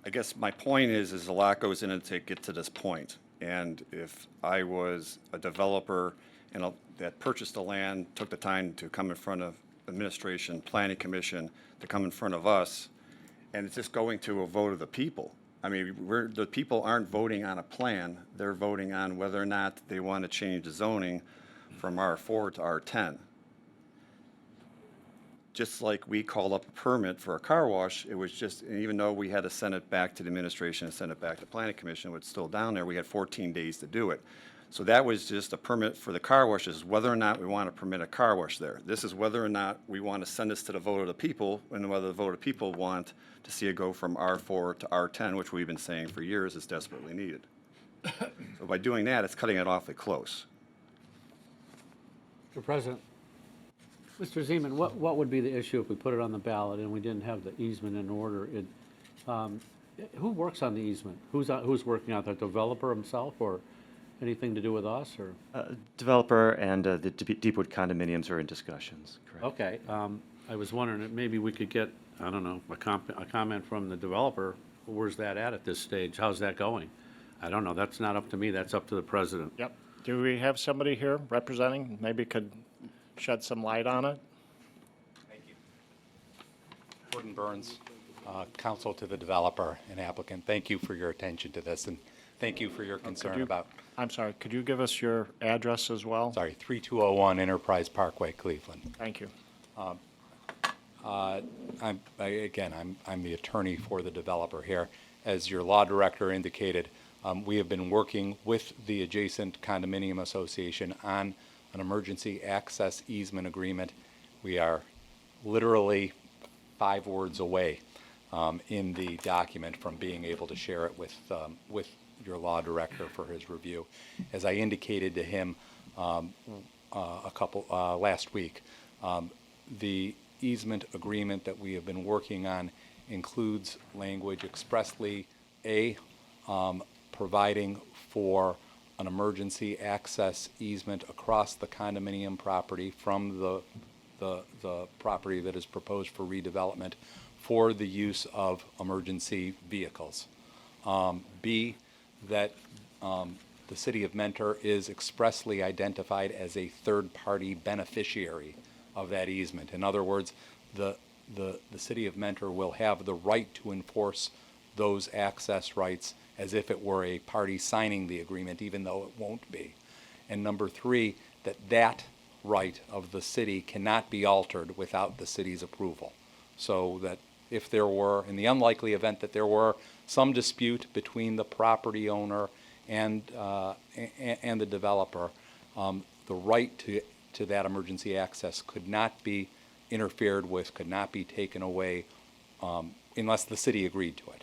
I guess my point is a lot goes in to get to this point. And if I was a developer that purchased the land, took the time to come in front of administration, planning commission, to come in front of us, and it's just going to a vote of the people. I mean, the people aren't voting on a plan, they're voting on whether or not they want to change the zoning from R4 to R10. Just like we called up a permit for a car wash, it was just, and even though we had to send it back to the administration and send it back to planning commission, it's still down there, we had 14 days to do it. So that was just a permit for the car washes, whether or not we want to permit a car wash there. This is whether or not we want to send this to the vote of the people, and whether the vote of people want to see it go from R4 to R10, which we've been saying for years is desperately needed. So by doing that, it's cutting it awfully close. Mr. President. Mr. Zeman, what would be the issue if we put it on the ballot and we didn't have the easement in order? Who works on the easement? Who's working on it, the developer himself, or anything to do with us, or? Developer and the Deepwood condominiums are in discussions, correct? Okay, I was wondering if maybe we could get, I don't know, a comment from the developer. Where's that at this stage? How's that going? I don't know. That's not up to me. That's up to the president. Yep. Do we have somebody here representing, maybe could shed some light on it? Thank you. Gordon Burns, counsel to the developer and applicant. Thank you for your attention to this, and thank you for your concern about. I'm sorry, could you give us your address as well? Sorry, 3201 Enterprise Parkway, Cleveland. Thank you. I'm the attorney for the developer here. As your law director indicated, we have been working with the adjacent condominium association on an emergency access easement agreement. We are literally 5 words away in the document from being able to share it with your law director for his review. As I indicated to him last week, the easement agreement that we have been working on includes language expressly providing for an emergency access easement across the condominium property from the property that is proposed for redevelopment for the use of emergency vehicles. B, that the city of Mentor is expressly identified as a third-party beneficiary of that easement. In other words, the city of Mentor will have the right to enforce those access rights as if it were a party signing the agreement, even though it won't be. And number 3, that right of the city cannot be altered without the city's approval. So that if there were, in the unlikely event that there were some dispute between the property owner and the developer, the right to that emergency access could not be interfered with, could not be taken away unless the city agreed to it.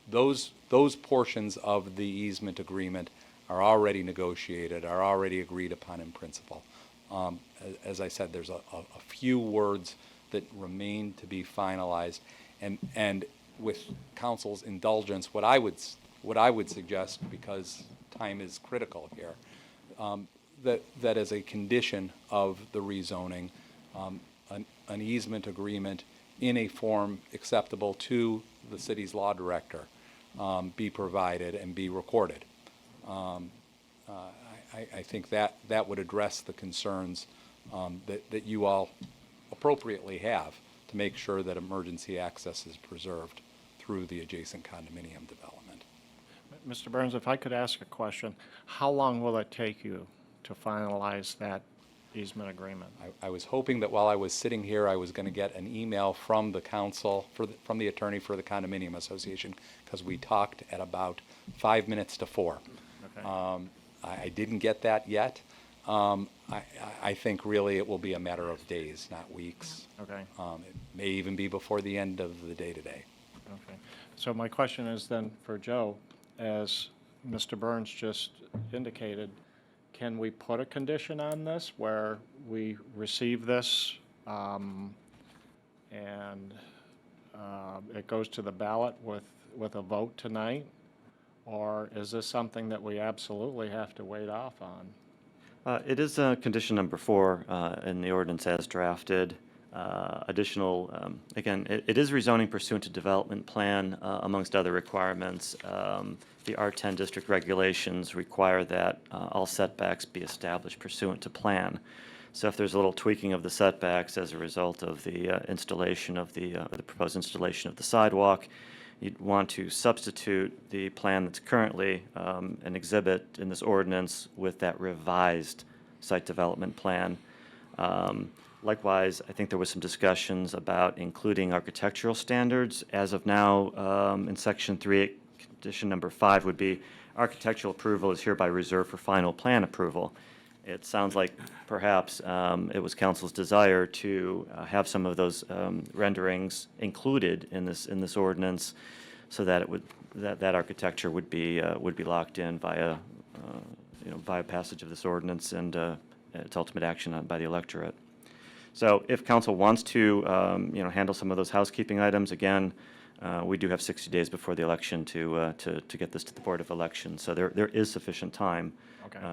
Those portions of the easement agreement are already negotiated, are already agreed upon in principle. As I said, there's a few words that remain to be finalized, and with council's indulgence, what I would suggest, because time is critical here, that as a condition of the rezoning, an easement agreement in a form acceptable to the city's law director be provided and be recorded. I think that would address the concerns that you all appropriately have to make sure that emergency access is preserved through the adjacent condominium development. Mr. Burns, if I could ask a question, how long will it take you to finalize that easement agreement? I was hoping that while I was sitting here, I was going to get an email from the council, from the attorney for the condominium association, because we talked at about 5 minutes to 4. Okay. I didn't get that yet. I think really it will be a matter of days, not weeks. Okay. It may even be before the end of the day today. Okay. So my question is then for Joe, as Mr. Burns just indicated, can we put a condition on this where we receive this and it goes to the ballot with a vote tonight? Or is this something that we absolutely have to wait off on? It is condition number 4 in the ordinance as drafted. Additional, again, it is rezoning pursuant to development plan amongst other requirements. The R10 district regulations require that all setbacks be established pursuant to plan. So if there's a little tweaking of the setbacks as a result of the installation of the proposed installation of the sidewalk, you'd want to substitute the plan that's currently an exhibit in this ordinance with that revised site development plan. Likewise, I think there was some discussions about including architectural standards. As of now, in Section 3, condition number 5 would be architectural approval is hereby reserved for final plan approval. It sounds like perhaps it was council's desire to have some of those renderings included in this ordinance, so that it would that architecture would be locked in via via passage of this ordinance and its ultimate action by the electorate. So if council wants to handle some of those housekeeping items, again, we do have 60 days before the election to get this to the Board of Elections. So there is sufficient time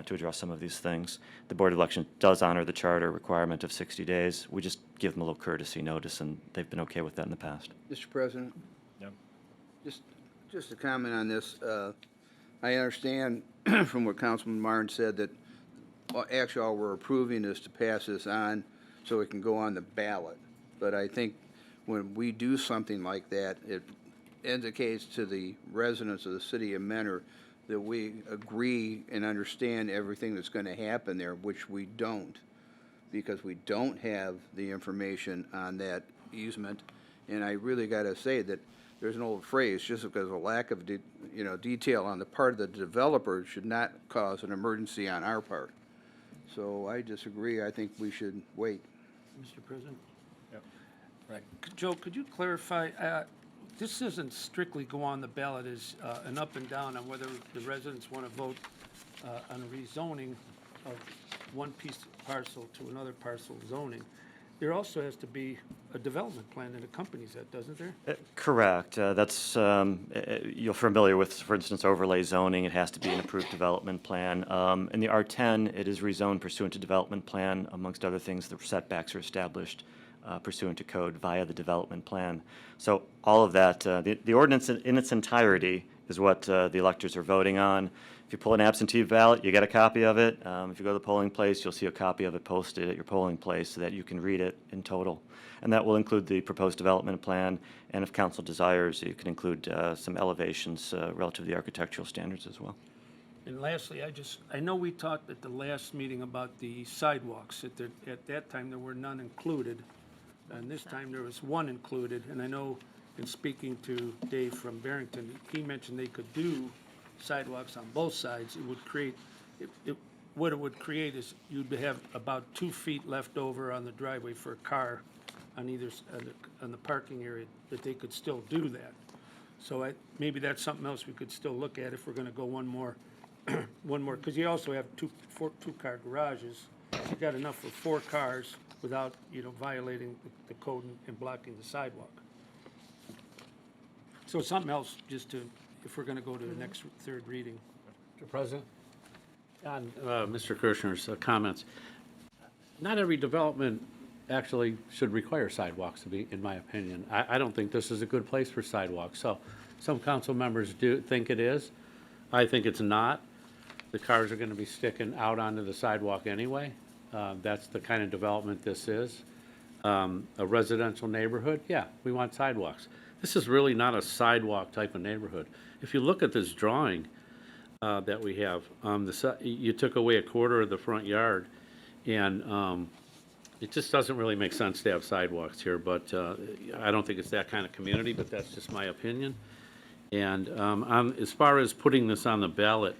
to address some of these things. The Board of Elections does honor the charter requirement of 60 days. We just give them a little courtesy notice, and they've been okay with that in the past. Mr. President? Yep. Just a comment on this. I understand from what Councilman Martin said that actually all we're approving is to pass this on so it can go on the ballot. But I think when we do something like that, it indicates to the residents of the city of Mentor that we agree and understand everything that's going to happen there, which we don't, because we don't have the information on that easement. And I really got to say that there's an old phrase, just because of a lack of detail on the part of the developer should not cause an emergency on our part. So I disagree. I think we should wait. Mr. President? Yep. Right. Joe, could you clarify, this doesn't strictly go on the ballot as an up and down on whether the residents want to vote on rezoning of one piece of parcel to another parcel zoning. There also has to be a development plan that accompanies that, doesn't there? Correct. That's, you're familiar with, for instance, overlay zoning. It has to be an approved development plan. In the R10, it is rezoned pursuant to development plan. Amongst other things, the setbacks are established pursuant to code via the development plan. So all of that, the ordinance in its entirety is what the electors are voting on. If you pull an absentee ballot, you get a copy of it. If you go to the polling place, you'll see a copy of it posted at your polling place so that you can read it in total. And that will include the proposed development plan, and if council desires, you can include some elevations relative to the architectural standards as well. And lastly, I know we talked at the last meeting about the sidewalks. At that time, there were none included, and this time there was one included. And I know in speaking to Dave from Barrington, he mentioned they could do sidewalks on both sides. It would create, what it would create is you'd have about 2 feet left over on the driveway for a car on either, on the parking area, that they could still do that. So maybe that's something else we could still look at if we're gonna go one more, because you also have two-car garages. You got enough for 4 cars without, violating the code and blocking the sidewalk. So something else just to, if we're gonna go to the next third reading. Mr. President? On Mr. Kirshner's comments, not every development actually should require sidewalks, to be, in my opinion. I don't think this is a good place for sidewalks. So some council members do think it is. I think it's not. The cars are going to be sticking out onto the sidewalk anyway. That's the kind of development this is. A residential neighborhood, yeah, we want sidewalks. This is really not a sidewalk type of neighborhood. If you look at this drawing that we have, you took away a quarter of the front yard, and it just doesn't really make sense to have sidewalks here, but I don't think it's that kind of community, but that's just my opinion. And as far as putting this on the ballot,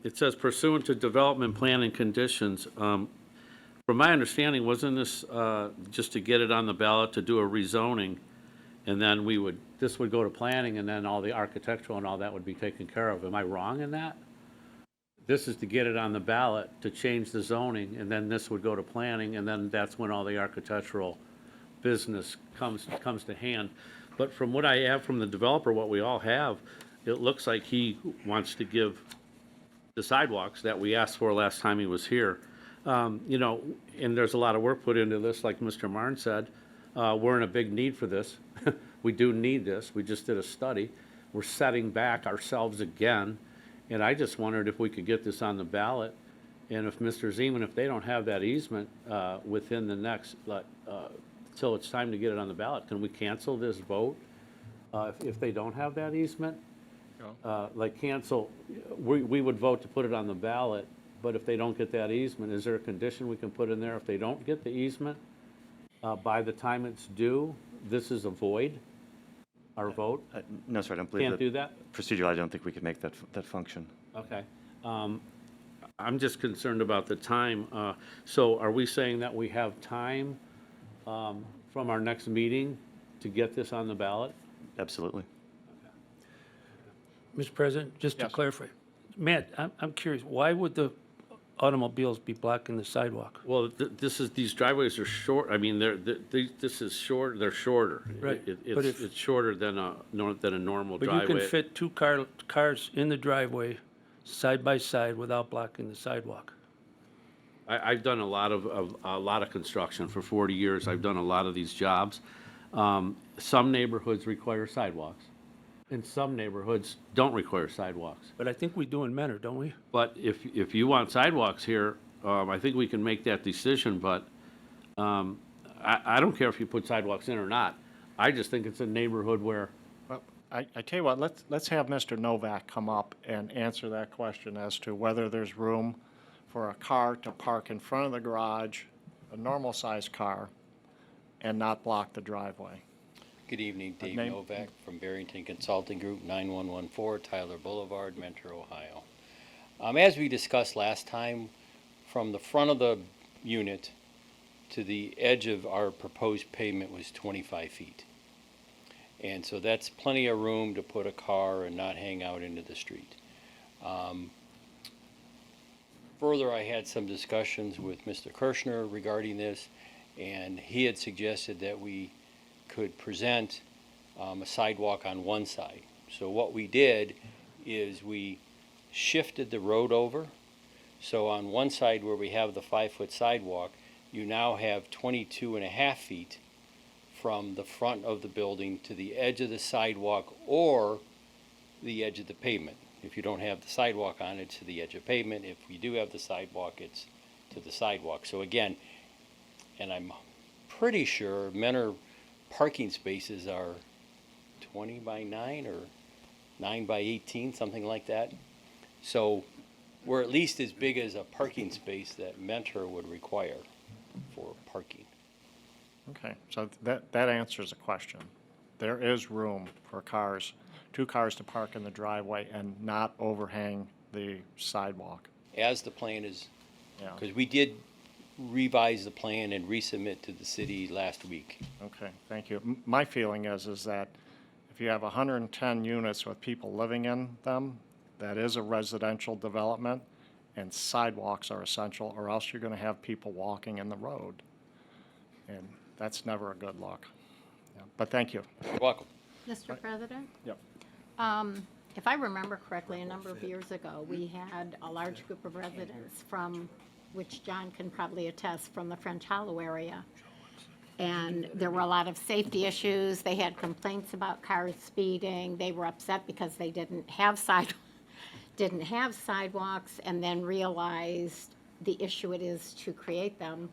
it says pursuant to development plan and conditions. From my understanding, wasn't this just to get it on the ballot to do a rezoning, and then this would go to planning, and then all the architectural and all that would be taken care of? Am I wrong in that? This is to get it on the ballot to change the zoning, and then this would go to planning, and then that's when all the architectural business comes to hand. But from what I have from the developer, what we all have, it looks like he wants to give the sidewalks that we asked for last time he was here. And there's a lot of work put into this, like Mr. Martin said. We're in a big need for this. We do need this. We just did a study. We're setting back ourselves again. And I just wondered if we could get this on the ballot And if Mr. Zeman, if they don't have that easement within the next, till it's time to get it on the ballot, can we cancel this vote if they don't have that easement? Like cancel, we would vote to put it on the ballot, but if they don't get that easement, is there a condition we can put in there? If they don't get the easement by the time it's due, this is a void, our vote? No, sir, I don't believe Can't do that? Procedurally, I don't think we could make that function. Okay. I'm just concerned about the time. So are we saying that we have time from our next meeting to get this on the ballot? Absolutely. Mr. President, just to clarify, Matt, I'm curious, why would the automobiles be blocking the sidewalk? Well, these driveways are short, I mean, this is short, they're shorter. Right, but It's shorter than a normal But driveway. you can fit two cars in the driveway, side by side, without blocking the sidewalk. I've done a lot of construction for 40 years. I've done a lot of these jobs. Some neighborhoods require sidewalks, and some neighborhoods don't require sidewalks. But I think we do in Mentor, don't we? But if you want sidewalks here, I think we can make that decision, but I don't care if you put sidewalks in or not. I just think it's a neighborhood where, Well, I tell you what, let's have Mr. Novak come up and answer that question as to whether there's room for a car to park in front of the garage, a normal-sized car, and not block the driveway. Good evening, Dave name? Novak from Barrington Consulting Group, 9114 Tyler Boulevard, Mentor, Ohio. As we discussed last time, from the front of the unit to the edge of our proposed pavement was 25 feet. And so that's plenty of room to put a car and not hang out into the street. Further, I had some discussions with Mr. Kirschner regarding this, and he had suggested that we could present a sidewalk on one side. So what we did is we shifted the road over. So on one side where we have the 5-foot sidewalk, you now have 22.5 feet from the front of the building to the edge of the sidewalk or the edge of the pavement. If you don't have the sidewalk on, it's to the edge of pavement. If you do have the sidewalk, it's to the sidewalk. So again, and I'm pretty sure Mentor parking spaces are 20 by 9 or 9 by 18, something like that. So we're at least as big as a parking space that Mentor would require for parking. Okay, so that answers the question. There is room for cars, 2 cars to park in the driveway and not overhang the sidewalk. As the plan is, Yeah. because we did revise the plan and resubmit to the city last week. Okay, thank you. My feeling is that if you have 110 units with people living in them, that is a residential development, and sidewalks are essential, or else you're going to have people walking in the road. And that's never a good look. Yeah, but thank you. You're welcome. Mr. President? Yep. If I remember correctly, a number of years ago, we had a large group of residents from, which John can probably attest, from the French Hollow area. And there were a lot of safety issues. They had complaints about cars speeding. They were upset because they didn't have sidewalks, and then realized the issue it is to create them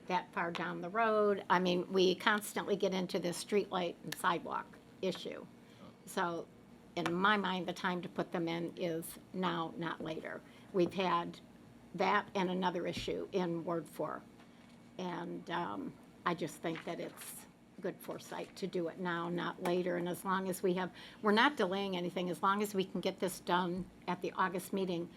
that far down the road. I mean, we constantly get into this streetlight and sidewalk issue. So in my mind, the time to put them in is now, not later. We've had that and another issue in Ward 4. And I just think that it's good foresight to do it now, not later. And as long as we're not delaying anything, as long as we can get this done at the August meeting.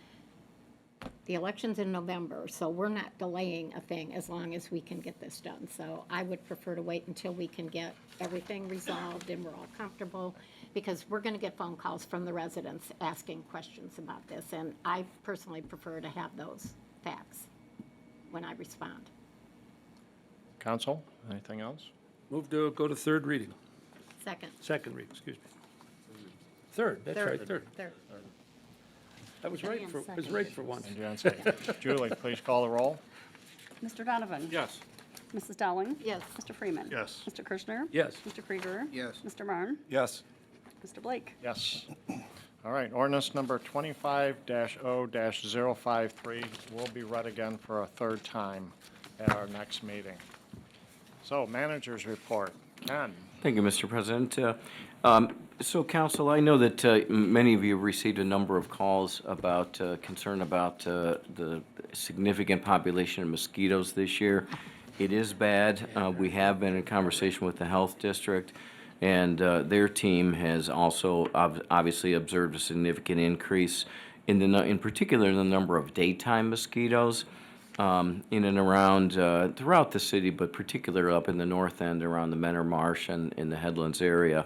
The election's in November, so we're not delaying a thing as long as we can get this done. So I would prefer to wait until we can get everything resolved and we're all comfortable, because we're going to get phone calls from the residents asking questions about this, and I personally prefer to have those facts when I respond. Council, anything else? Move to go to third reading. Second reading, excuse me. Third, that's right, third. I was right for once. And Jan second. Julie, please call the roll. Mr. Donovan? Yes. Mrs. Dowling? Yes. Mr. Freeman? Yes. Mr. Kirschner? Yes. Mr. Krieger? Yes. Mr. Marne? Yes. Mr. Blake? Yes. All right, ordinance number 25-0-053 will be read again for a third time at our next meeting. So, manager's report. Ken? Thank you, Mr. President. So, Council, I know that many of you have received a number of calls about concern about the significant population of mosquitoes this year. It is bad. We have been in conversation with the Health District, and their team has also obviously observed a significant increase in particular in the number of daytime mosquitoes in and around throughout the city, but particularly up in the north end around the Menor Marsh and in the Headlands area.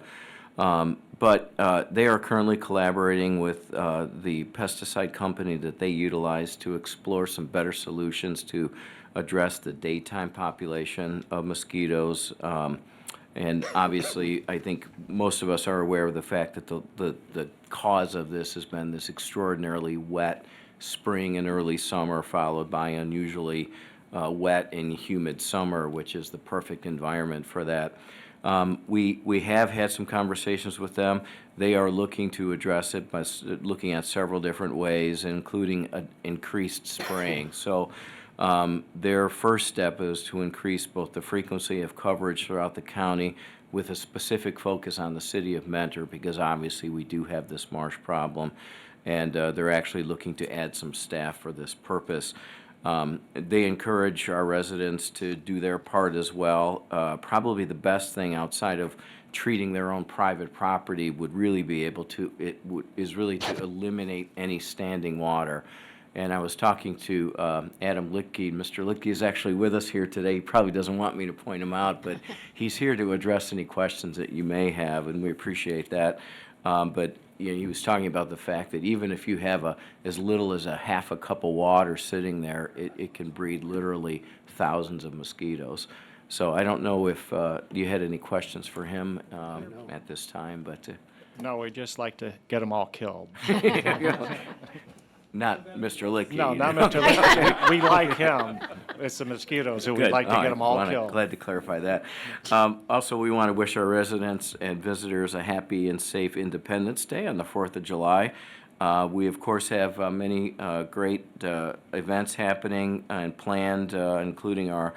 But they are currently collaborating with the pesticide company that they utilize to explore some better solutions to address the daytime population of mosquitoes. And obviously, I think most of us are aware of the fact that the cause of this has been this extraordinarily wet spring and early summer, followed by unusually wet and humid summer, which is the perfect environment for that. We have had some conversations with them. They are looking to address it by looking at several different ways, including increased spraying. So their first step is to increase both the frequency of coverage throughout the county with a specific focus on the city of Mentor, because obviously we do have this marsh problem, and they're actually looking to add some staff for this purpose. They encourage our residents to do their part as well. Probably the best thing outside of treating their own private property would really be able to, is really to eliminate any standing water. And I was talking to Adam Litke. Mr. Litke is actually with us here today. He probably doesn't want me to point him out, but he's here to address any questions that you may have, and we appreciate that. But you know, he was talking about the fact that even if you have as little as a half a cup of water sitting there, it can breed literally thousands of mosquitoes. So I don't know if you had any questions for him at this time, but No, we'd just like to get them all killed. not Mr. Lickey. No, not Mr. Lickey. We like him. It's the mosquitoes who we'd Good. like to get them all killed. Glad to clarify that. Also, we want to wish our residents and visitors a happy and safe Independence Day on the 4th of July. We, of course, have many great events happening and planned, including our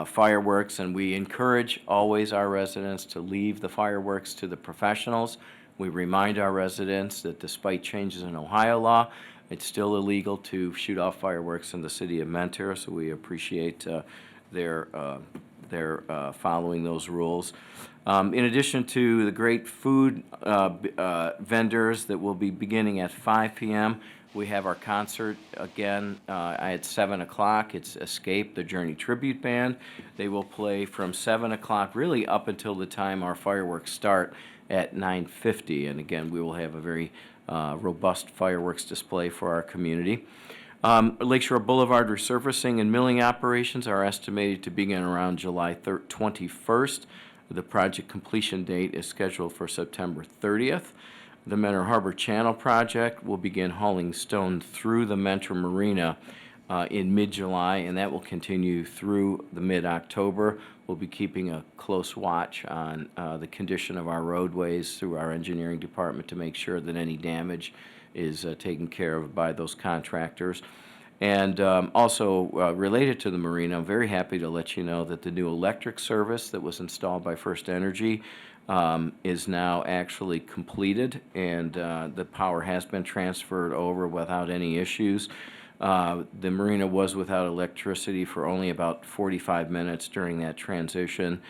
fireworks, and we encourage always our residents to leave the fireworks to the professionals. We remind our residents that despite changes in Ohio law, it's still illegal to shoot off fireworks in the city of Mentor, so we appreciate their following those rules. In addition to the great food vendors that will be beginning at 5 p.m., we have our concert again at 7 o'clock. It's Escape, the Journey Tribute Band. They will play from 7 o'clock really up until the time our fireworks start at 9:50. And again, we will have a very robust fireworks display for our community. Lakeshore Boulevard resurfacing and milling operations are estimated to begin around July 21st. The project completion date is scheduled for September 30th. The Mentor Harbor Channel project will begin hauling stone through the Mentor Marina in mid-July, and that will continue through the mid-October. We'll be keeping a close watch on the condition of our roadways through our engineering department to make sure that any damage is taken care of by those contractors. And also related to the marina, I'm very happy to let you know that the new electric service that was installed by First Energy is now actually completed, and the power has been transferred over without any issues. The marina was without electricity for only about 45 minutes during that transition,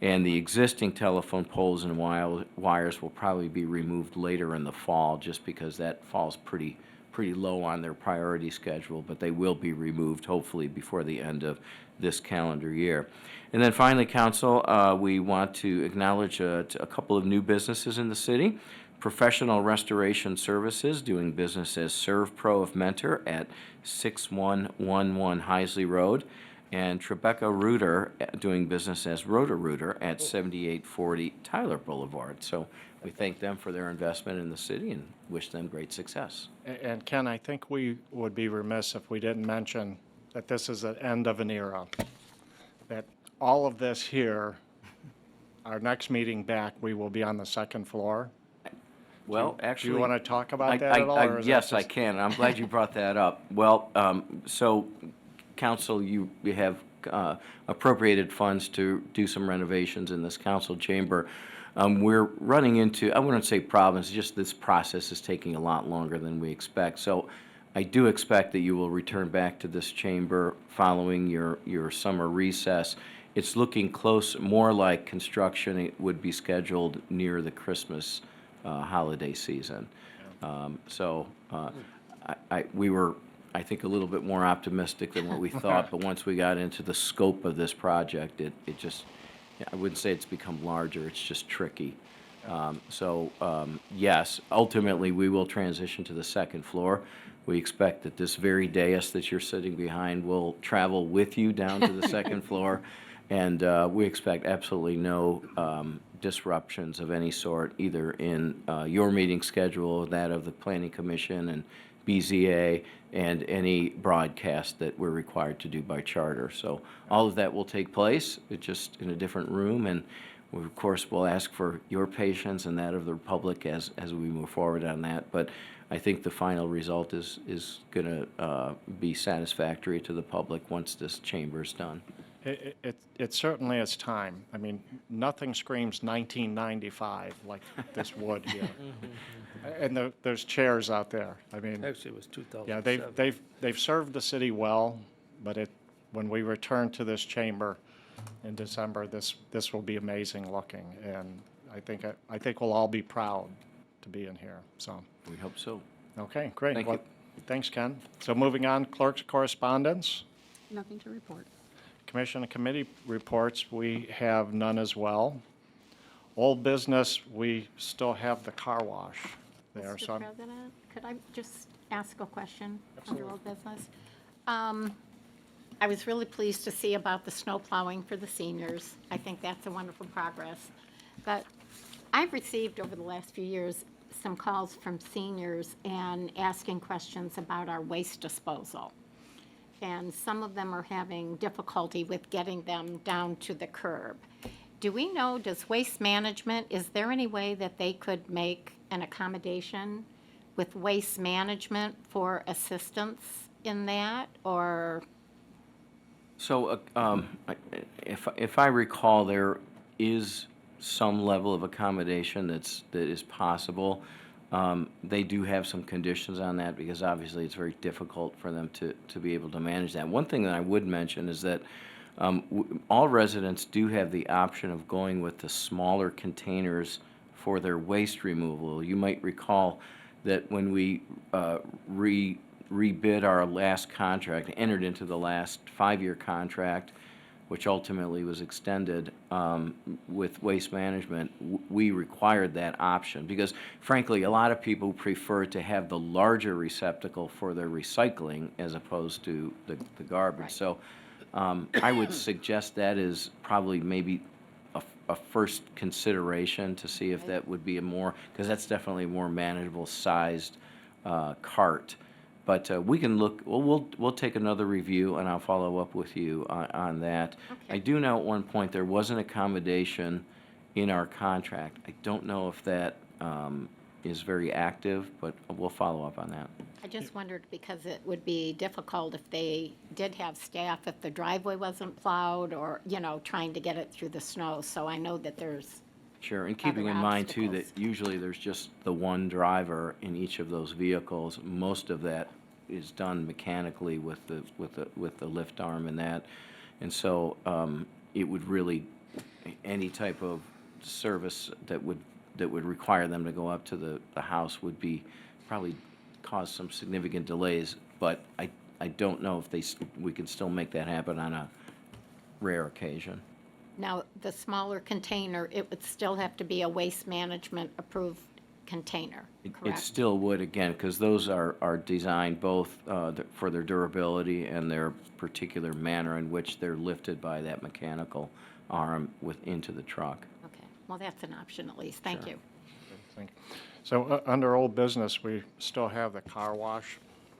and the existing telephone poles and wires will probably be removed later in the fall, just because that falls pretty low on their priority schedule, but they will be removed hopefully before the end of this calendar year. And then finally, Council, we want to acknowledge a couple of new businesses in the city. Professional Restoration Services, doing business as ServPro of Mentor at 6111 Heisley Road, and Tribeca Rooter, doing business as Roto-Rooter at 7840 Tyler Boulevard. So we thank them for their investment in the city and wish them great success. And Ken, I think we would be remiss if we didn't mention that this is the end of an era. That all of this here, our next meeting back, we will be on the second floor. Well, Do actually. you want to talk about that at all? or is that Yes, I just- can. I'm glad you brought that up. Well, so, council, you have appropriated funds to do some renovations in this council chamber. We're running into, I wouldn't say problems, just this process is taking a lot longer than we expect. So I do expect that you will return back to this chamber following your summer recess. It's looking close, more like construction. It would be scheduled near the Christmas holiday season. We were, I think, a little bit more optimistic than what we thought, but once we got into the scope of this project, it just, I wouldn't say it's become larger, it's just tricky. Yes, ultimately, we will transition to the second floor. We expect that this very dais that you're sitting behind will travel with you down to the second floor, and we expect absolutely no disruptions of any sort, either in your meeting schedule, that of the Planning Commission and BZA, and any broadcast that we're required to do by charter. So all of that will take place, it's just in a different room, and we, of course, will ask for your patience and that of the public as we move forward on that. But I think the final result is going to be satisfactory to the public once this chamber is done. It certainly is time. I mean, nothing screams 1995 like this wood here. And there's chairs out there. I mean, Actually, it was 2007. yeah, they've served the city well, but when we return to this chamber in December, this will be amazing looking, and I think we'll all be proud to be in here. So we hope so. Okay, great. Thank Well, you. Thanks, Ken. So moving on, clerk's correspondence. Nothing to report. Commission and committee reports, we have none as well. Old business, we still have the car wash there. Mr. So President, could I just ask a question under old business? I was really pleased to see about the snow plowing for the seniors. I think that's a wonderful progress. But I've received over the last few years some calls from seniors and asking questions about our waste disposal. And some of them are having difficulty with getting them down to the curb. Do we know, does Waste Management, is there any way that they could make an accommodation with Waste Management for assistance in that, or? So, if I recall, there is some level of accommodation that is possible. They do have some conditions on that because obviously it's very difficult for them to be able to manage that. One thing that I would mention is that all residents do have the option of going with the smaller containers for their waste removal. You might recall that when we rebid our last contract, entered into the last 5-year contract, which ultimately was extended with Waste Management, we required that option because, frankly, a lot of people prefer to have the larger receptacle for their recycling as opposed to the garbage. Right. So I would suggest that is probably maybe a first consideration to see if that would be a more, because that's definitely a more manageable sized cart. But we can look, we'll take another review, and I'll follow up with you on that. Okay. I do know at one point there was an accommodation in our contract. I don't know if that is very active, but we'll follow up on that. I just wondered because it would be difficult if they did have staff, if the driveway wasn't plowed or, trying to get it through the snow. So I know that there's, Sure, and keeping in other mind too that obstacles. usually there's just the one driver in each of those vehicles. Most of that is done mechanically with the lift arm and that. And so it would really, any type of service that would require them to go up to the house would be, probably cause some significant delays. But I don't know if we can still make that happen on a rare occasion. now, the smaller container, it would still have to be a Waste Management approved container, It correct? still would, again, because those are designed both for their durability and their particular manner in which they're lifted by that mechanical arm into the truck. Okay, well, that's an option at least. Thank Sure. you. Thank you. So under old business, we still have the car wash.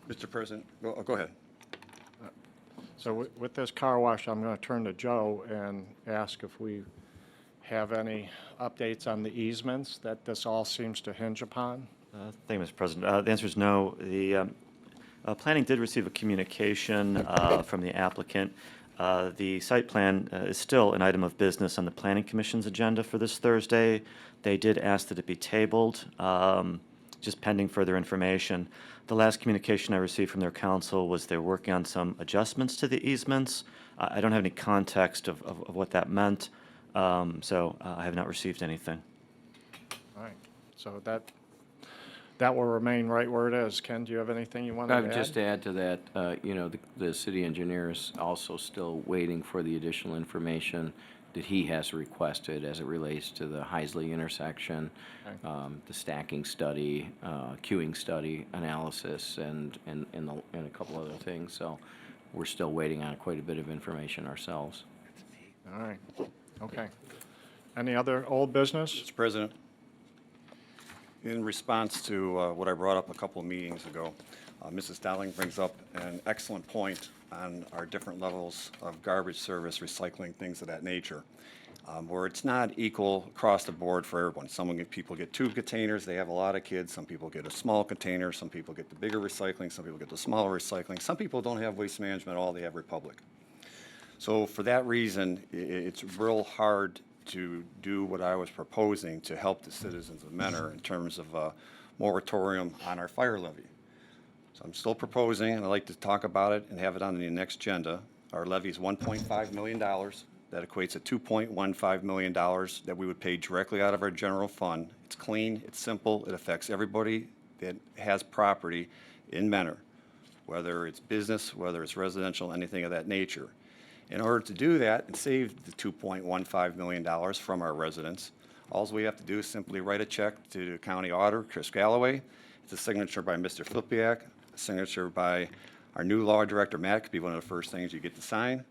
Mr. President, well, go ahead. So with this car wash, I'm going to turn to Joe and ask if we have any updates on the easements that this all seems to hinge upon? Thank you, Mr. President. The answer is no. The planning did receive a communication from the applicant. The site plan is still an item of business on the Planning Commission's agenda for this Thursday. They did ask that it be tabled, just pending further information. The last communication I received from their counsel was they're working on some adjustments to the easements. I don't have any context of what that meant, so I have not received anything. All right, so that will remain right where it is. Ken, do you have anything you want to add? Just to add to that, you know, the city engineer is also still waiting for the additional information that he has requested as it relates to the Heisley intersection, the stacking study, queuing study analysis, and a couple other things. So we're still waiting on quite a bit of information ourselves. All right, okay. Any other old business? Mr. President, in response to what I brought up a couple of meetings ago, Mrs. Dowling brings up an excellent point on our different levels of garbage service, recycling, things of that nature, where it's not equal across the board for everyone. People get 2 containers, they have a lot of kids. Some people get a small container, some people get the bigger recycling, some people get the smaller recycling. Some people don't have Waste Management at all, they have Republic. So for that reason, it's real hard to do what I was proposing to help the citizens of Mentor in terms of a moratorium on our fire levy. So I'm still proposing, and I'd like to talk about it and have it on the next agenda. Our levy is $1.5 million. That equates to $2.15 million that we would pay directly out of our general fund. It's clean, it's simple, it affects everybody that has property in Mentor, whether it's business, whether it's residential, anything of that nature. In order to do that and save the $2.15 million from our residents, all we have to do is simply write a check to the county auditor, Chris Galloway. It's a signature by Mr. Flipiak, a signature by our new law director, Matt. It could be one of the first things you get to sign.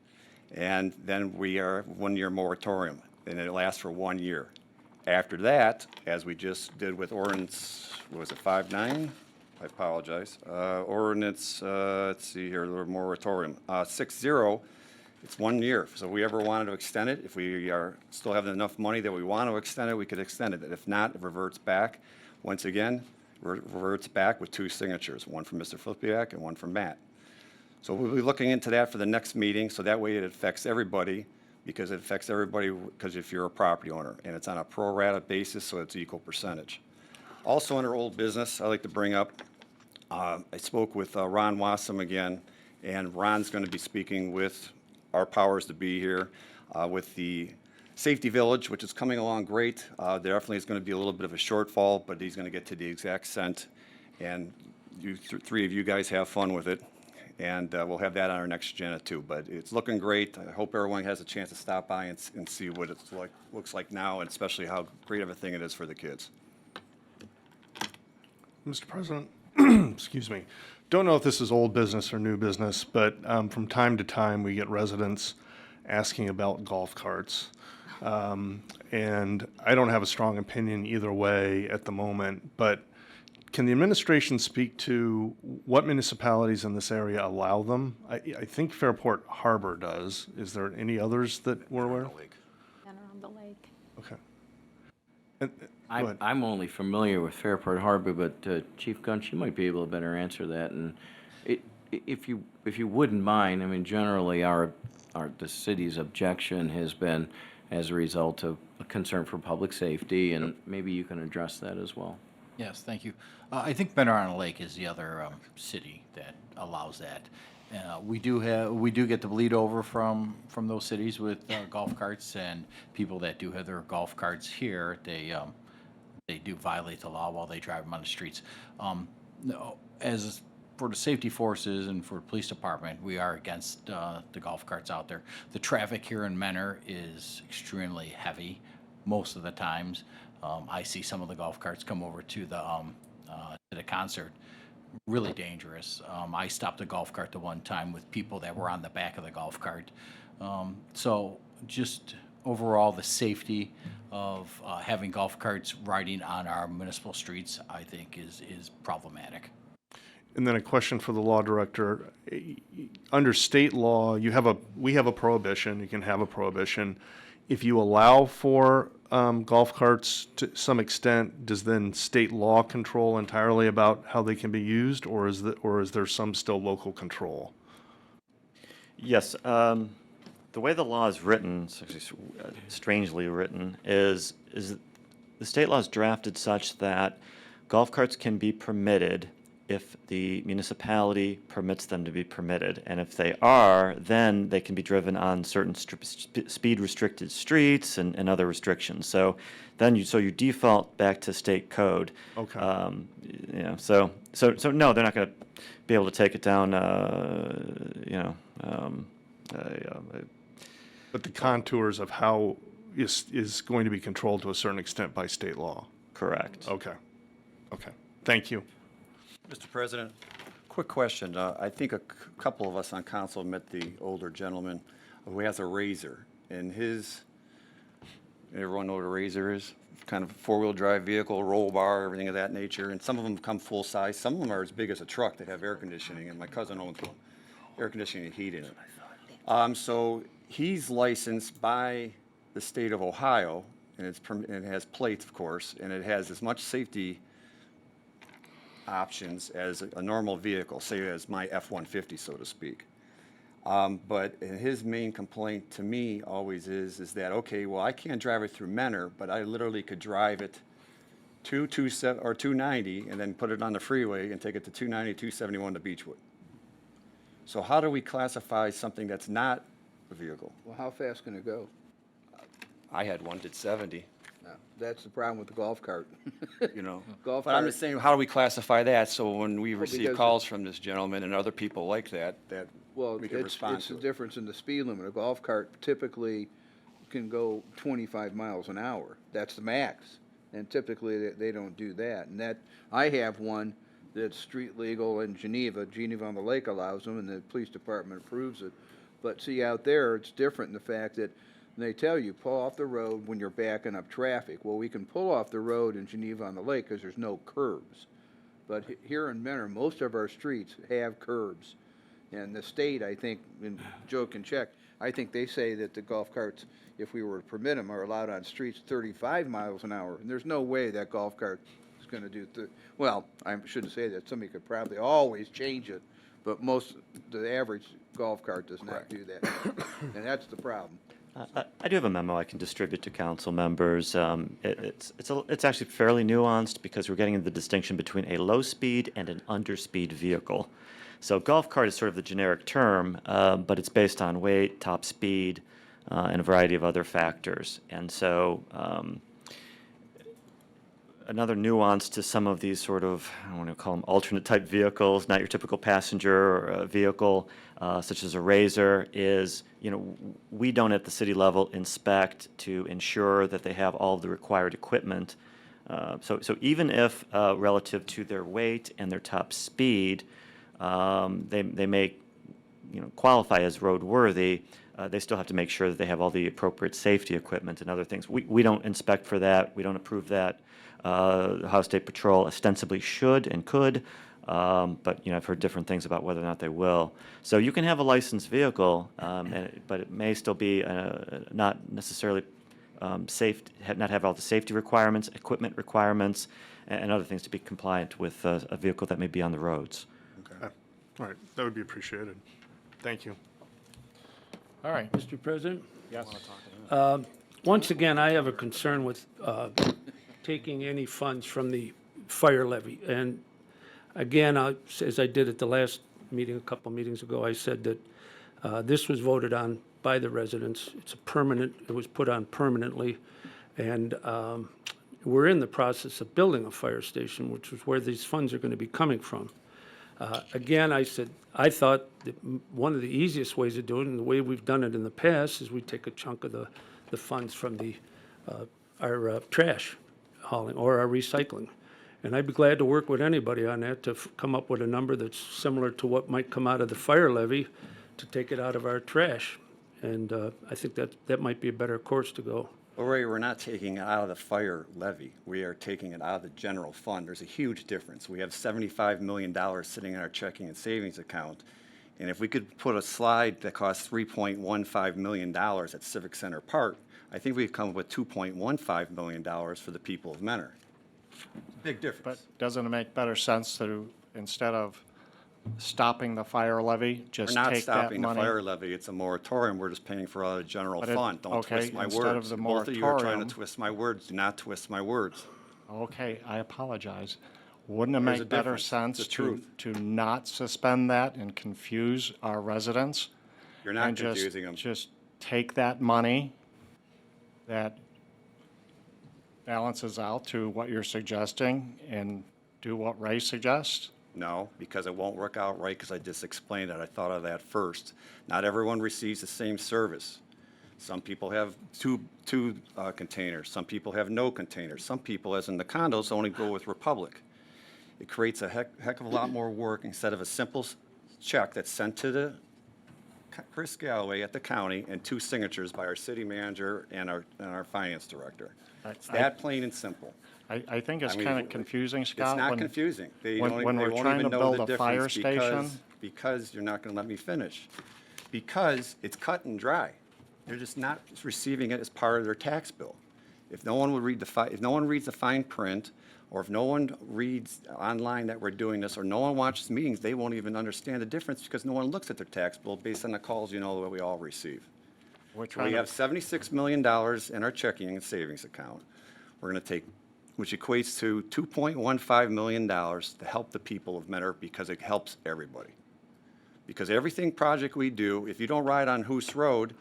And then we are 1-year moratorium, and it lasts for 1 year. After that, as we just did with ordinance, what was it, 5-9? I apologize. Ordinance, let's see here, the moratorium, 6-0. It's 1 year, so if we ever wanted to extend it, if we are still having enough money that we want to extend it, we could extend it. If not, it reverts back. Once again, reverts back with 2 signatures, one from Mr. Flipiak and one from Matt. So we'll be looking into that for the next meeting, so that way it affects everybody, because if you're a property owner, and it's on a pro rata basis, so it's equal percentage. Also under old business, I'd like to bring up, I spoke with Ron Wassam again, and Ron's going to be speaking with our powers to be here with the Safety Village, which is coming along great. There definitely is going to be a little bit of a shortfall, but he's going to get to the exact cent. And you 3 of you guys have fun with it. And we'll have that on our next agenda too. But it's looking great. I hope everyone has a chance to stop by and see what it looks like now, and especially how great of a thing it is for the kids. Mr. President, excuse me. Don't know if this is old business or new business, but from time to time we get residents asking about golf carts. And I don't have a strong opinion either way at the moment, but can the administration speak to what municipalities in this area allow them? I think Fairport Harbor does. Is there any others that we're aware of? And around the lake. Okay. I'm only familiar with Fairport Harbor, but Chief Gunch, you might be able to better answer that. And if you wouldn't mind, I mean, generally the city's objection has been as a result of a concern for public safety, and maybe you can address that as well. Yes, thank you. I think Mentor-on-the-Lake is the other city that allows that. We do get the bleed over from those cities with golf carts, and people that do have their golf carts here, they do violate the law while they drive them on the streets. As for the safety forces and for the police department, we are against the golf carts out there. The traffic here in Mentor is extremely heavy most of the times. I see some of the golf carts come over to the concert. Really dangerous. I stopped a golf cart the one time with people that were on the back of the golf cart. So just overall, the safety of having golf carts riding on our municipal streets, I think, is problematic. And then a question for the law director. Under state law, we have a prohibition. You can have a prohibition. if you allow for golf carts to some extent, does then state law control entirely about how they can be used, or is there some still local control? Yes, the way the law is written, it's actually strangely written, is the state law is drafted such that golf carts can be permitted if the municipality permits them to be permitted. And if they are, then they can be driven on certain speed restricted streets and other restrictions. So then you default back to state code. Okay. You know, so no, they're not going to be able to take it down, But the contours of how is going to be controlled to a certain extent by state law. Correct. Okay. Okay. Thank you. Mr. President, quick question. I think a couple of us on council met the older gentleman who has a Razor, and everyone know what a Razor is? Kind of four-wheel drive vehicle, roll bar, everything of that nature, and some of them come full size. Some of them are as big as a truck. They have air conditioning, and my cousin owns one. Air conditioning and heat in it. So he's licensed by the state of Ohio, and it has plates, of course, and it has as much safety options as a normal vehicle, say as my F-150, so to speak. But his main complaint to me always is that, okay, well, I can't drive it through Mentor, but I literally could drive it to 290 and then put it on the freeway and take it to 290, 271 to Beechwood. So how do we classify something that's not a vehicle? Well, how fast can it go? I had one did 70. No, that's the problem with the golf cart. You know. Golf But I'm cart- just saying, how do we classify that? So when we receive because- calls from this gentleman and other people like that Well, we can it's respond the to it. difference in the speed limit. A golf cart typically can go 25 miles an hour. That's the max. And typically, they don't do that. And I have one that's street legal in Geneva. Geneva on the Lake allows them, and the police department approves it. But see, out there, it's different in the fact that they tell you, pull off the road when you're backing up traffic. Well, we can pull off the road in Geneva on the Lake because there's no curbs. But here in Mentor, most of our streets have curbs. And the state, I think, and Joe can check, I think they say that the golf carts, if we were to permit them, are allowed on streets 35 miles an hour. And there's no way that golf cart is going to do, well, I shouldn't say that. Somebody could probably always change it. But the average golf cart does not do that. And that's the problem. I do have a memo I can distribute to council members. It's actually fairly nuanced because we're getting into the distinction between a low-speed and an underspeed vehicle. So golf cart is sort of the generic term, but it's based on weight, top speed, and a variety of other factors. And so another nuance to some of these sort of, I want to call them alternate type vehicles, not your typical passenger vehicle, such as a Razor, is, we don't at the city level inspect to ensure that they have all of the required equipment. So even if relative to their weight and their top speed, they may, qualify as roadworthy, they still have to make sure that they have all the appropriate safety equipment and other things. We don't inspect for that. We don't approve that. The Ohio State Patrol ostensibly should and could, but I've heard different things about whether or not they will. So you can have a licensed vehicle, but it may still be not necessarily safe, not have all the safety requirements, equipment requirements, and other things to be compliant with a vehicle that may be on the roads. Okay. All right. That would be appreciated. Thank you. All right, Mr. President? Yes. Once again, I have a concern with taking any funds from the fire levy. And again, as I did at the last meeting, a couple meetings ago, I said that this was voted on by the residents. It was put on permanently. And we're in the process of building a fire station, which is where these funds are going to be coming from. Again, I said, I thought that one of the easiest ways of doing it, and the way we've done it in the past, is we take a chunk of the funds from our trash hauling or our recycling. And I'd be glad to work with anybody on that to come up with a number that's similar to what might come out of the fire levy to take it out of our trash. And I think that might be a better course to go. Well, Ray, we're not taking it out of the fire levy. We are taking it out of the general fund. There's a huge difference. We have $75 million sitting in our checking and savings account. And if we could put a slide that costs $3.15 million at Civic Center Park, I think we've come up with $2.15 million for the people of Mentor. Big difference. But doesn't it make better sense to, instead of stopping the fire levy, We're just not take that stopping the money? fire levy, it's a moratorium, we're just paying for out of the general But it- fund. Don't okay, twist my instead of words. the Both of you are trying moratorium- to twist my words, do not twist my words. Okay, I apologize. Wouldn't it There's a make better difference. sense It's the to, truth. to not suspend that and confuse our residents? You're not and just- confusing them. Just take that money that balances out to what you're suggesting and do what Ray suggests? No, because it won't work out right, because I just explained it. I thought of that first. Not everyone receives the same service. Some people have two containers. Some people have no containers. Some people, as in the condos, only go with Republic. It creates a heck of a lot more work instead of a simple check that's sent to the Chris Galloway at the county and 2 signatures by our city manager and our finance director. It's that plain and simple. I think it's I mean, kind of confusing, Scott. It's not when- confusing. They when- don't, when they we're won't trying even to know build the a fire difference station. because you're not going to let me finish. Because it's cut and dry. They're just not receiving it as part of their tax bill. If no one would read if no one reads the fine print, or if no one reads online that we're doing this, or no one watches meetings, they won't even understand the difference because no one looks at their tax bill based on the calls that we all receive. We're So trying we to- have $76 million in our checking and savings account. We're going to take, which equates to $2.15 million to help the people of Mentor because it helps everybody. Because everything project we do, if you don't ride on Hoos Road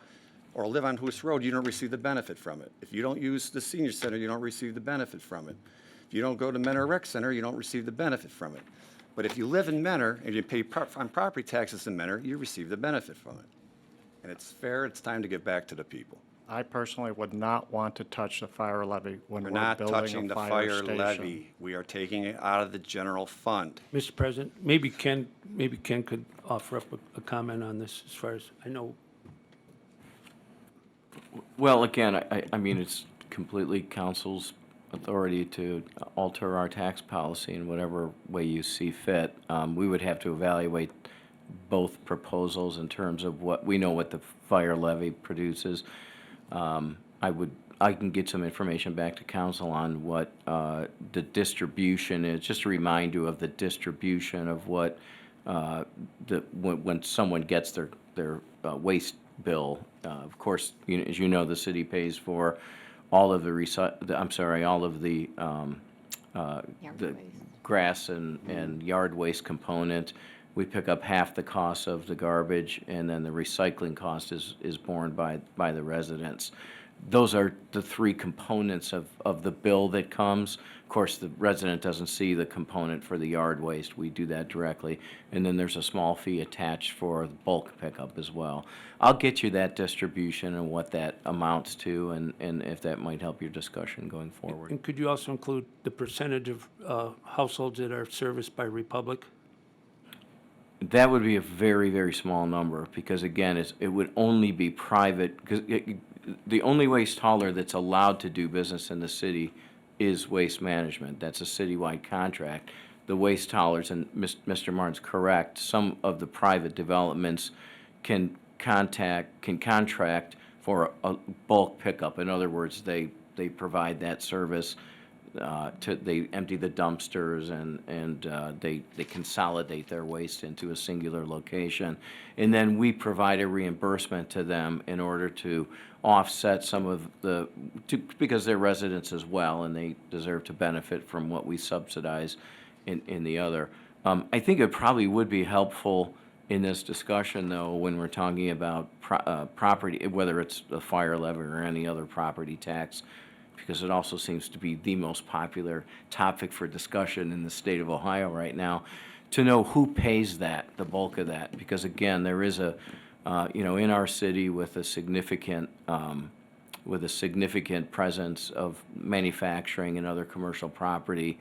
or live on Hoos Road, you don't receive the benefit from it. If you don't use the senior center, you don't receive the benefit from it. If you don't go to Mentor Rec Center, you don't receive the benefit from it. But if you live in Mentor and you pay on property taxes in Mentor, you receive the benefit from it. And it's fair, it's time to give back to the people. I personally would not want to touch the fire levy when We're we're not building touching a the fire fire station. levy. We are taking it out of the general fund. Mr. President, maybe Ken could offer up a comment on this as far as, I know, Well, again, I mean, it's completely council's authority to alter our tax policy in whatever way you see fit. We would have to evaluate both proposals in terms of what, we know what the fire levy produces. I can get some information back to council on what the distribution is, just to remind you of the distribution of what, when someone gets their waste bill. Of course, as you know, the city pays for all of all of the grass and yard waste component. We pick up half the cost of the garbage, and then the recycling cost is borne by the residents. Those are the 3 components of the bill that comes. Of course, the resident doesn't see the component for the yard waste. We do that directly. And then there's a small fee attached for bulk pickup as well. I'll get you that distribution and what that amounts to, and if that might help your discussion going forward. and could you also include the percentage of households that are serviced by Republic? That would be a very, very small number, because again, it would only be private, because the only waste hauler that's allowed to do business in the city is Waste Management. That's a citywide contract. The waste haulers, and Mr. Martin's correct, some of the private developments can contract for a bulk pickup. In other words, they provide that service. They empty the dumpsters and they consolidate their waste into a singular location. And then we provide a reimbursement to them in order to offset some of because they're residents as well, and they deserve to benefit from what we subsidize in the other. I think it probably would be helpful in this discussion, though, when we're talking about property, whether it's a fire levy or any other property tax, because it also seems to be the most popular topic for discussion in the state of Ohio right now, to know who pays that, the bulk of that. Because again, there is in our city with a significant presence of manufacturing and other commercial property,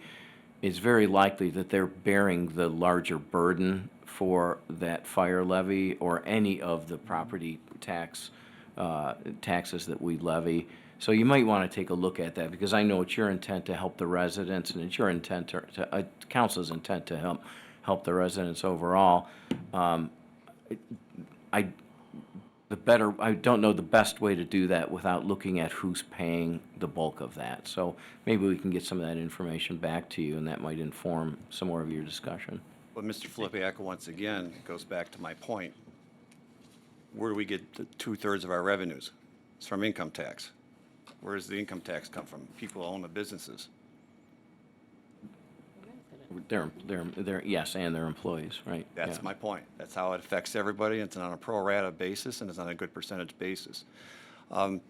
it's very likely that they're bearing the larger burden for that fire levy or any of the property taxes that we levy. So you might want to take a look at that, because I know it's your intent to help the residents, and it's your intent council's intent to help the residents overall. I don't know the best way to do that without looking at who's paying the bulk of that. So maybe we can get some of that information back to you, and that might inform some more of your discussion. But Mr. Filipiak, once again, goes back to my point. Where do we get the 2/3 of our revenues? It's from income tax. Where does the income tax come from? People who own the businesses. Yes, and their employees, right? That's Yeah. my point. That's how it affects everybody. It's on a pro rata basis, and it's on a good percentage basis.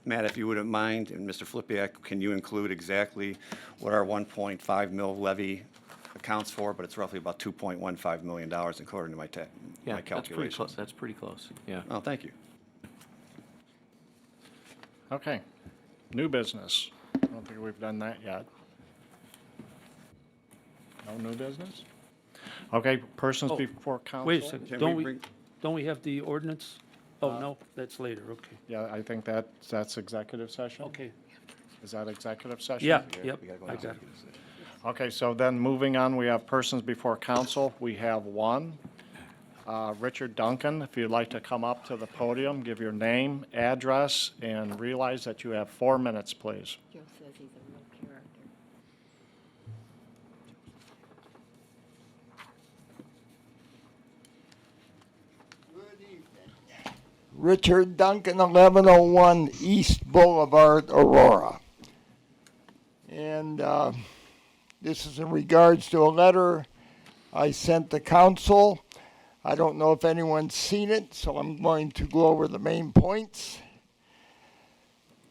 Matt, if you wouldn't mind, and Mr. Filipiak, can you include exactly what our 1.5 mil levy accounts for? But it's roughly about $2.15 million according to my Yeah, my that's pretty calculations. close. That's pretty close, yeah. Oh, thank you. Okay. New business. I don't think we've done that yet. No new business? Okay, persons Oh, before council. Wait a second, Can don't we we, bring- don't we have the ordinance? Oh, no, that's later, okay. Yeah, I think that's executive session. Okay, Is that executive session? yeah, we yep, gotta go I into got it. Okay, so then moving on, we have persons before council. We have one. Richard Duncan, if you'd like to come up to the podium, give your name, address, and realize that you have 4 minutes, please. Joe says he's a real character. Richard Duncan, 1101 East Boulevard, Aurora. And this is in regards to a letter I sent to council. I don't know if anyone's seen it, so I'm going to go over the main points.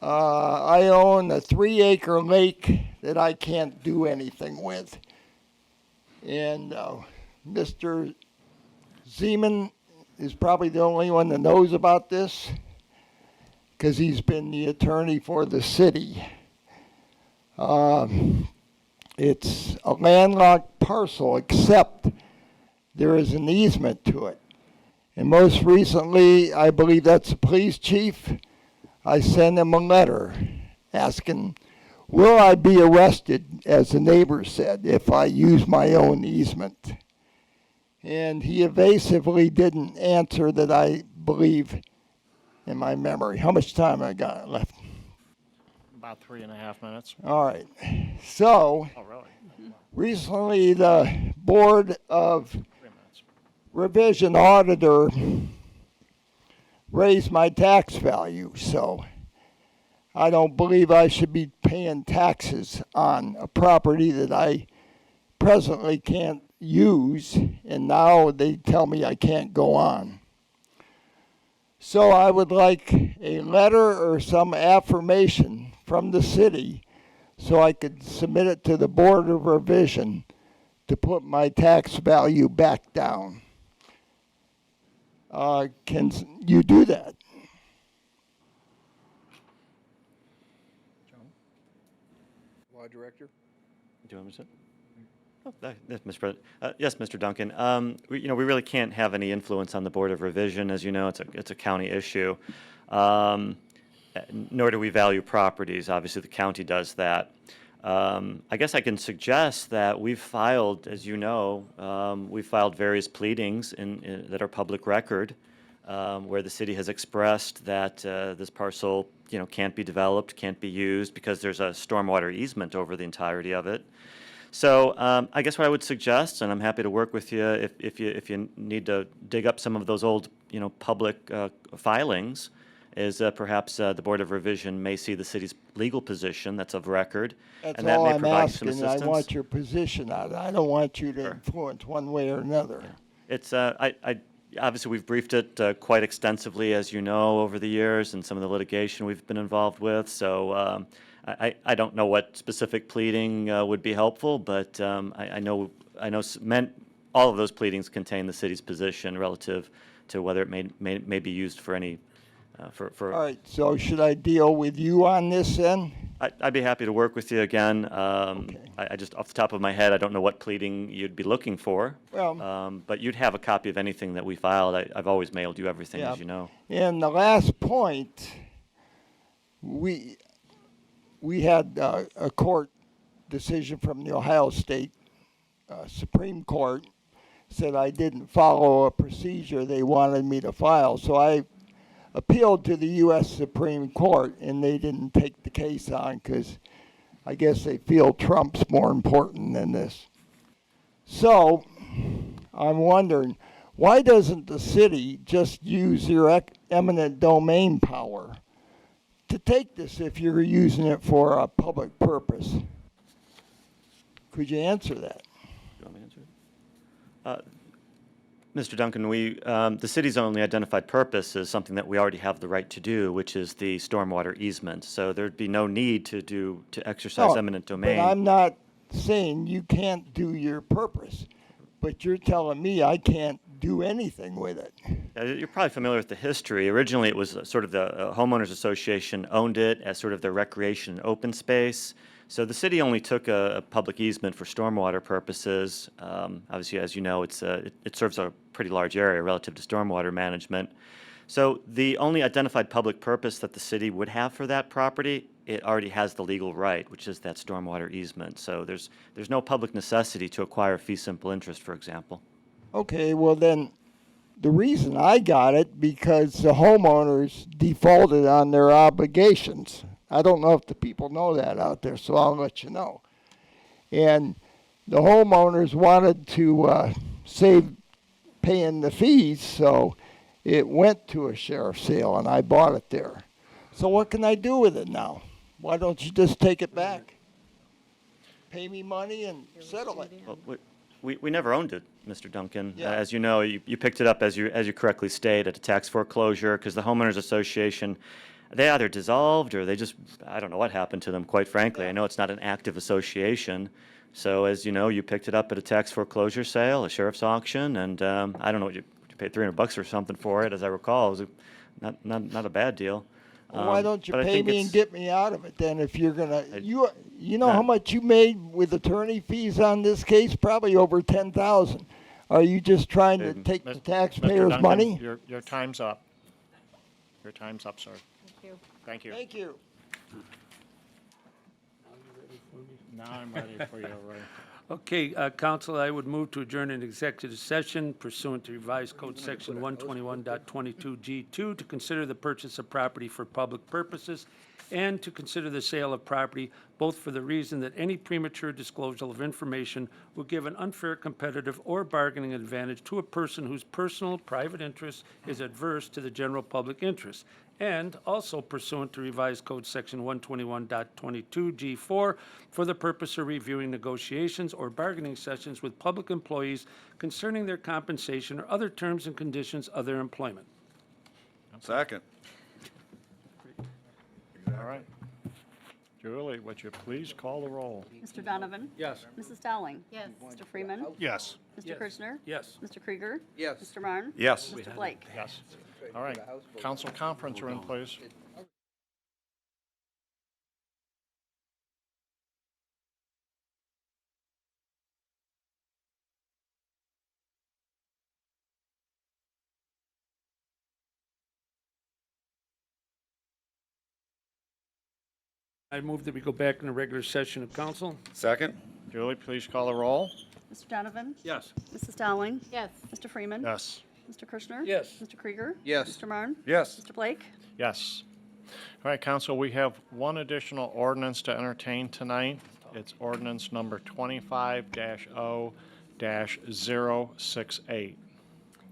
I own a 3-acre lake that I can't do anything with. And Mr. Zeman is probably the only one that knows about this because he's been the attorney for the city. It's a landlocked parcel, except there is an easement to it. And most recently, I believe that's the police chief, I sent him a letter asking, will I be arrested, as the neighbor said, if I use my own easement? And he evasively didn't answer that, I believe, in my memory. How much time I got left? About 3.5 minutes. All right. So, Oh, really? recently the Board of Revision Auditor raised my tax value, so I don't believe I should be paying taxes on a property that I presently can't use, and now they tell me I can't go on. So I would like a letter or some affirmation from the city so I could submit it to the Board of Revision to put my tax value back down. Can you do that? Law Director? Do you want me to? Yes, Mr. President. Yes, Mr. Duncan. We really can't have any influence on the Board of Revision. As you know, it's a county issue. Nor do we value properties. Obviously, the county does that. I guess I can suggest that we've filed, as you know, we've filed various pleadings that are public record, where the city has expressed that this parcel, can't be developed, can't be used because there's a stormwater easement over the entirety of it. So I guess what I would suggest, and I'm happy to work with you if you need to dig up some of those old, public filings, is perhaps the Board of Revision may see the city's legal position that's of record, That's and that all may I'm provide some asking. I assistance. want your position on it. I don't want you to influence one way or another. It's obviously we've briefed it quite extensively, as you know, over the years, and some of the litigation we've been involved with. So I don't know what specific pleading would be helpful, but I know all of those pleadings contain the city's position relative to whether it may be used for any for. All right, so should I deal with you on this then? I'd be happy to work with you again. I just, off the top of my head, I don't know what pleading you'd be looking for. Well, but you'd have a copy of anything that we filed. I've always mailed you everything, Yeah. as you know. And the last point, we had a court decision from the Ohio State Supreme Court said I didn't follow a procedure they wanted me to file. So I appealed to the U.S. Supreme Court, and they didn't take the case on because I guess they feel Trump's more important than this. So I'm wondering, why doesn't the city just use your eminent domain power to take this if you're using it for a public purpose? Could you answer that? You want me to answer it? Mr. Duncan, the city's only identified purpose is something that we already have the right to do, which is the stormwater easement. So there'd be no need to exercise eminent domain. But I'm not saying you can't do your purpose, but you're telling me I can't do anything with it. You're probably familiar with the history. Originally, it was sort of the homeowners association owned it as sort of their recreation and open space. So the city only took a public easement for stormwater purposes. Obviously, as you know, it serves a pretty large area relative to stormwater management. So the only identified public purpose that the city would have for that property, it already has the legal right, which is that stormwater easement. So there's no public necessity to acquire fee simple interest, for example. Okay, well then, the reason I got it because the homeowners defaulted on their obligations. I don't know if the people know that out there, so I'll let you know. And the homeowners wanted to save paying the fees, so it went to a sheriff's sale, and I bought it there. So what can I do with it now? Why don't you just take it back? Pay me money and settle it. Well, we never owned it, Mr. Duncan. Yeah. As you know, you picked it up, as you correctly state, at a tax foreclosure, because the homeowners association, they either dissolved or they just, I don't know what happened to them, quite frankly. I know it's not an active association. So as you know, you picked it up at a tax foreclosure sale, a sheriff's auction, and I don't know, you paid $300 or something for it, as I recall. It was not a bad deal. Well, why don't you But I pay think me and it's- get me out of it then if you're gonna, you know how much you made with attorney fees on this case? Probably over 10,000. Are you just trying to take the Mr. taxpayers' Duncan, money? Your time's up. Your time's up, sir. Thank you. Thank you. Now I'm ready for you, Ray. Okay, council, I would move to adjourn an executive session pursuant to revised code section 121.22G2 to consider the purchase of property for public purposes and to consider the sale of property, both for the reason that any premature disclosure of information will give an unfair competitive or bargaining advantage to a person whose personal private interest is adverse to the general public interest, and also pursuant to revised code section 121.22G4 for the purpose of reviewing negotiations or bargaining sessions with public employees concerning their compensation or other terms and conditions of their employment. Second. All right. Julie, would you please call the roll? Mr. Donovan? Yes. Mrs. Dowling? Yes. Mr. Freeman? Yes. Mr. Yes. Kirchner? Yes. Mr. Krieger? Yes. Mr. Marne? Yes. Mr. Blake? Yes. All right. Council conference room, please. I move that we go back in the regular session of council. Second. Julie, please call the roll. Mr. Donovan? Yes. Mrs. Dowling? Yes. Mr. Freeman? Yes. Mr. Kirchner? Yes. Mr. Krieger? Yes. Mr. Marne? Yes. Mr. Blake? Yes. All right, council, we have one additional ordinance to entertain tonight. It's ordinance number 25-0-068.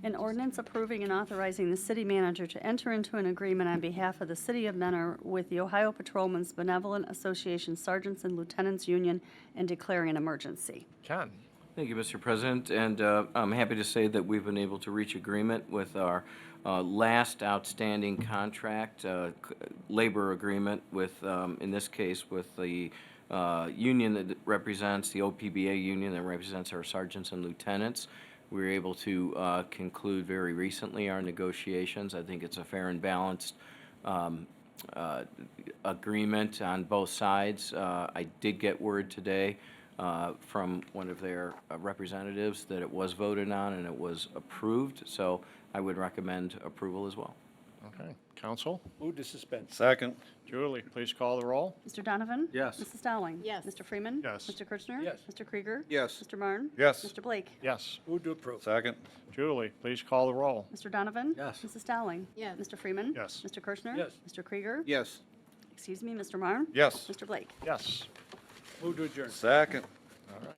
An ordinance approving and authorizing the city manager to enter into an agreement on behalf of the city of Mentor with the Ohio Patrolmen's Benevolent Association Sergeants and Lieutenants Union and declaring an emergency. Ken? Thank you, Mr. President, and I'm happy to say that we've been able to reach agreement with our last outstanding contract, labor agreement with, in this case, with the union that represents, the OPBA union that represents our sergeants and lieutenants. We were able to conclude very recently our negotiations. I think it's a fair and balanced agreement on both sides. I did get word today from one of their representatives that it was voted on and it was approved, so I would recommend approval as well. Okay. Council? Move to suspend. Second. Julie, please call the roll. Mr. Donovan? Yes. Mrs. Dowling? Yes. Mr. Freeman? Yes. Mr. Kirchner? Yes. Mr. Krieger? Yes. Mr. Marne? Yes. Mr. Blake? Yes. Move to approve. Second. Julie, please call the roll. Mr. Donovan? Yes. Mrs. Dowling? Yes. Mr. Freeman? Yes. Mr. Kirchner? Yes. Mr. Krieger? Yes. Excuse me, Mr. Marne? Yes. Mr. Blake? Yes. Move to adjourn. Second. All right.